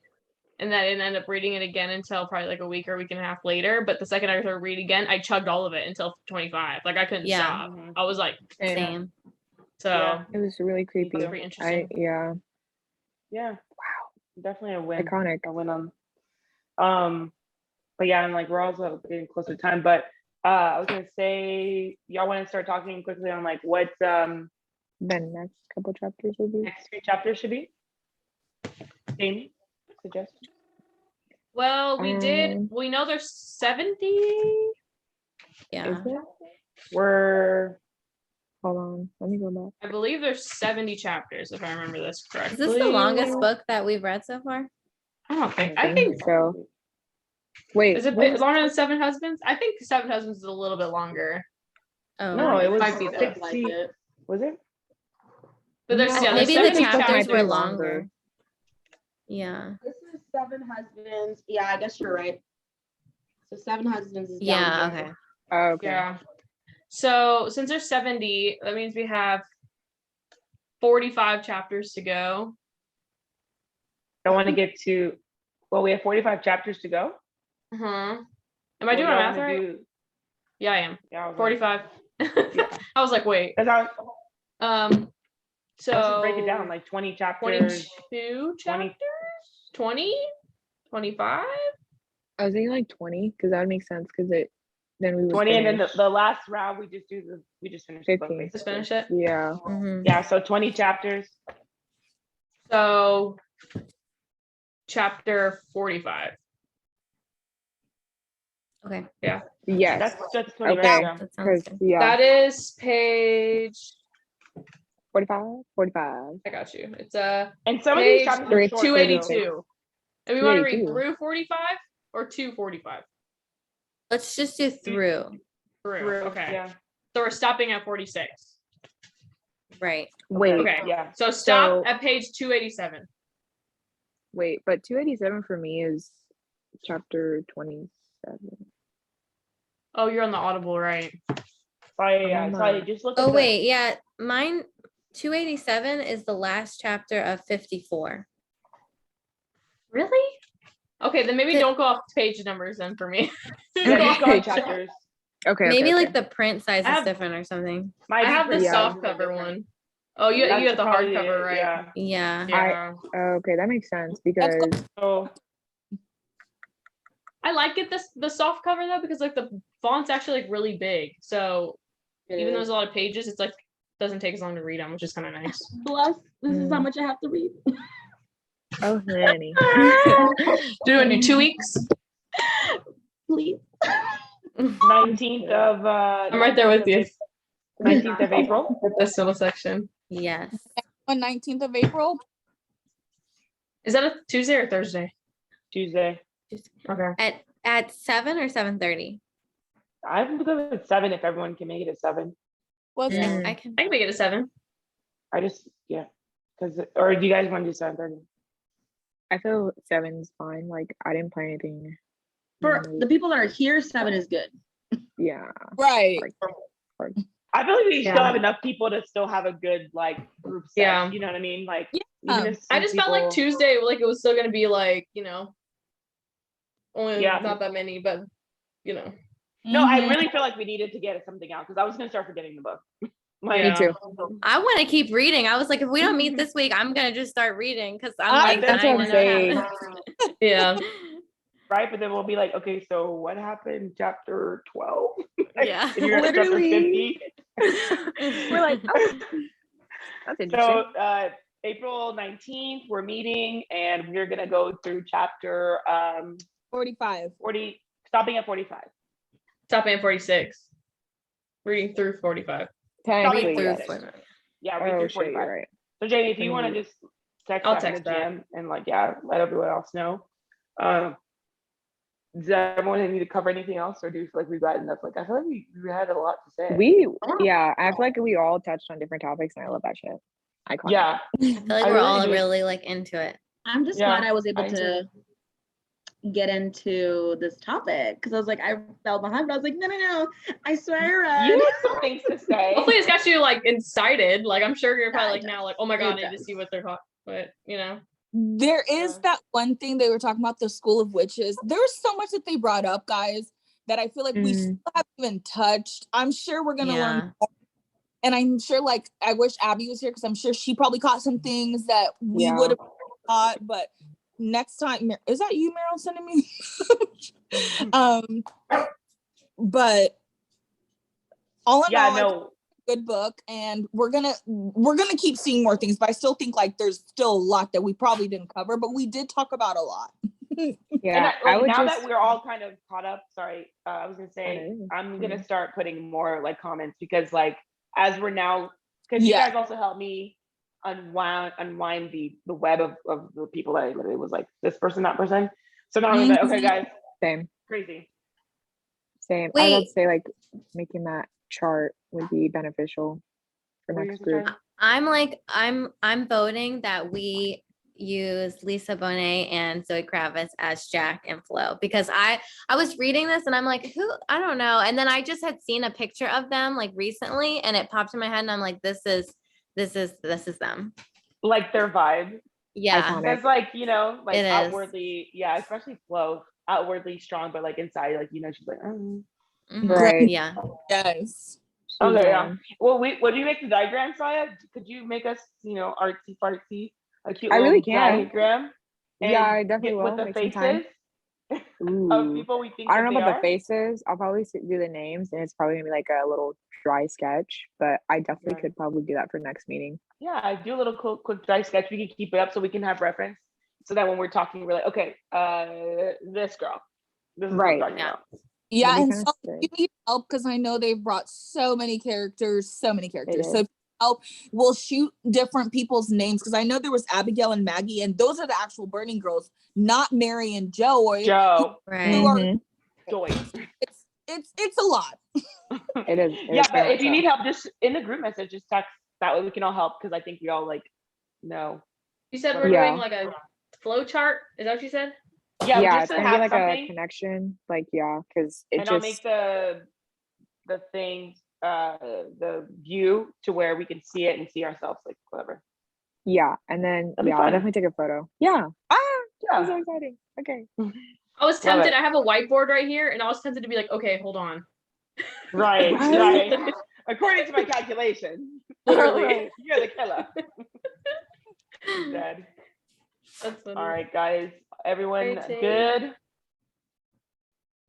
and then I didn't end up reading it again until probably like a week or a week and a half later. But the second I started reading again, I chugged all of it until 25. Like I couldn't Yeah. stop. I was like, Same. so Yeah. It was really creepy. that's pretty interesting. Yeah, Yeah. Wow. Definitely a win. iconic. A win on. But yeah, and like we're also getting closer to time. But I was gonna say, y'all want to start talking quickly on like what The next couple chapters will be. next 3 chapters should be? Amy, suggest. Well, we know there's 70. Yeah. Is it? We're Hold on, let me go back. I believe there's 70 chapters if I remember this correctly. Is this the longest book that we've read so far? I don't think. I I think so. Wait, is it what was- longer than Seven Husbands? I think Seven Husbands is a little bit longer. Oh. no, it was might be that. 60. Was it? But there's No, yeah, Maybe there's the 70 chapters might be were longer. longer. Yeah. This is Seven Husbands. Yeah, I guess you're right. So Seven Husbands is down Yeah. here. Okay. Oh, okay. Yeah. So since there's 70, that means we have 45 chapters to go. I want to get to. Well, we have 45 chapters to go. Am I What doing y'all my math wanna right? do? Yeah, I am. Yeah, I was 45. Yeah. I was like, wait. Like, 'cause So let's just break it down like 20 chapters. 22 20. chapters? 20? 25? I was thinking like 20 because that would make sense because then we would 20, and then finish the last round we just finished the book 15. basically. Just finish it. Yeah. Mhm. Yeah, so 20 chapters. So chapter 45. Okay. Yes. That's 20 Okay. right, yeah. That sounds Because good. yeah, That is page 45. I got you. It's And some of these Page chapters are short, 282. And we want to read 282. through 45 or 245? Let's just do through. Through. Okay. Yeah. So we're stopping at 46. Right. Wait, Okay. Yeah. So stop So- at page 287. wait, but 287 for me is chapter 27. Oh, you're on the Audible, right? Sorry, just look at Oh the- wait, yeah. Mine 287 is the last chapter of 54. Really? Okay, then maybe The- don't go off page numbers then for me. Yeah, Go just off go on page- chapters. Okay. Maybe okay, like okay. the print size I is have- different or something. Might I be have the pretty Yeah. soft different. cover one. Oh, you That's have the probably hardcover, it, right? Yeah. Yeah. Yeah. Okay, that makes sense because So I like it the soft cover though because like the font's actually like really big. So even though there's a lot of pages, it's like doesn't take as long to read them, which is kind of nice. Plus, this is how Mm. much I have to read. oh honey. Do it in 2 weeks. Please. 19th of I'm right there with you. 19th of April. With this little section. Yes. On 19th of April. Is that a Tuesday or Thursday? Tuesday. Okay. At 7 or 7:30. I'm good with 7 if everyone can make it at 7. Was Yeah, Mm. I can. I can make it a 7. Or do you guys want to do 7:30? I feel 7's fine. Like I didn't play anything. For the people that are here, 7 is good. Yeah. right. Like, I feel like we still Yeah. have enough people to still have a good like group set. Yeah. You know what I mean? Like Yeah. even if I some just felt like people- Tuesday, like it was still gonna be like, only Yeah. not that many, but No, I Mhm. really feel like we needed to get something out because I was gonna start forgetting the book. Like, Me too. I want to keep reading. I was like, if we don't meet this week, I'm gonna just start reading because I'm Ah, like that's dying what to I'm know saying. what happens. Yeah. right? But then we'll be like, okay, so what happened chapter 12? Yeah. If you're at chapter Literally. 50. We're like, oh, that's interesting. So April 19th, we're meeting and we're gonna go through chapter 45. 40, stopping at 45. Stopping at 46. Reading through 45. Technically, Through yes. 45. Yeah, read Oh through shit, 45. you're right. So Jamie, if you want to just text I'll that in text the that. GM and like, yeah, let everyone else know. Does everyone need to cover anything else, or do you feel like we've got enough? Like, I feel like we had a lot to say. Yeah, I feel like we all touched on different topics, and I love that shit. Iconic. Yeah, I feel like I we're really all do. really like into it. I'm just Yeah, glad I was able I to get into this topic because I was like, I fell behind, but I was like, no, I swear I read. You had some things to say. Hopefully it's got you like excited. Like I'm sure you're probably Yeah, like it now does. like, oh my god, It I need to does. see what they're talking. But you know. There is that one thing they were talking about, the School of Witches. There's so much that they brought up, guys, that I feel like we still haven't even touched. I'm sure we're gonna learn Yeah. more. And I'm sure, like, I wish Abby was here because I'm sure she probably caught some things that we Yeah. would have caught. But next time, is that you, Meryl, sending me? But all in all, no. good book, and we're gonna keep seeing more things, but I still think like there's still a lot that we probably didn't cover, but we did talk about a lot. Yeah, And I would now just. that we're all kind of caught up, sorry, I was gonna say I'm gonna start putting more like comments because like as we're now, because you guys also helped me unwind the web of the people that I literally was like this person, that person. So now I'm like, okay, guys, Same. crazy. I Wait. would say like making that chart would be beneficial for What were you next gonna group. say? I'm like, I'm voting that we use Lisa Bonet and Zoe Kravitz as Jack and Flo because I was reading this and I'm like, who? I don't know. And then I just had seen a picture of them like recently and it popped in my head and I'm like, this is them. Like their vibe. Yeah. Iconic. That's like, you know, like It is. outwardly, yeah, especially Flo, outwardly strong, but like inside, like, you know, she's like, Mhm. Right. Yeah. Yes. okay, yeah. Well, what do you make the diagram, Saya? Could you make us, you know, artsy fartsy, a cute I little really can. diagram? Yeah, And I definitely will. with the Make some time. faces of Ooh. people we think I don't that know they about are. the faces. I'll probably do the names, and it's probably gonna be like a little dry sketch. But I definitely Right. could probably do that for next meeting. Yeah, I do a little quick dry sketch. We can keep it up so we can have reference. So that when we're talking, we're like, okay, this girl. This is what Right. we're talking Yeah. about. Yeah, That'd be and kinda so sick. you need help because I know they've brought so many characters. So They if did. you help, we'll shoot different people's names because I know there was Abigail and Maggie, and those are the actual burning girls, not Mary and Joey. Joe, Right. Who are Joy. it's a lot. It is. Yeah, but if you need help, just in the group message, just text. That way we can all help because I think we all like know. You said we're Yeah. doing like a flow chart. Is that what you said? Yeah, Yeah, just it's to gonna be have like something. a connection. Like because it And I'll just. make the thing the view to where we can see it and see ourselves, like whatever. Yeah, and then That'd be I'll fun. definitely take a photo. Yeah. That's so Yeah. exciting. Okay. I was tempted. it. I have a whiteboard right here, and I was tempted to be like, okay, hold on. Right, Right. right. According to my calculations, Literally. Right. you're the killer. Dead. That's funny. All right, guys. Everyone Great, good?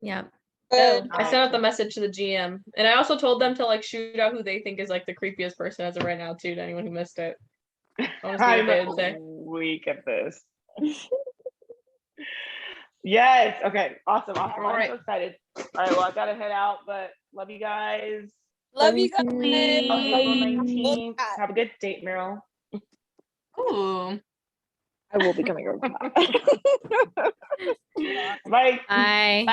Yeah. Good. I sent out the message to the GM, and I also told them to like shoot out who they think is like the creepiest person as of right now too. To anyone who missed it, I want to see what they would say. weak at this. Yes. Okay. Awesome. All I'm right. so excited. All right. Well, I gotta head out, but love you guys. Love you too. April guys. 19th. Have a good date, Meryl. Ooh. I will be coming over. Bye. Bye.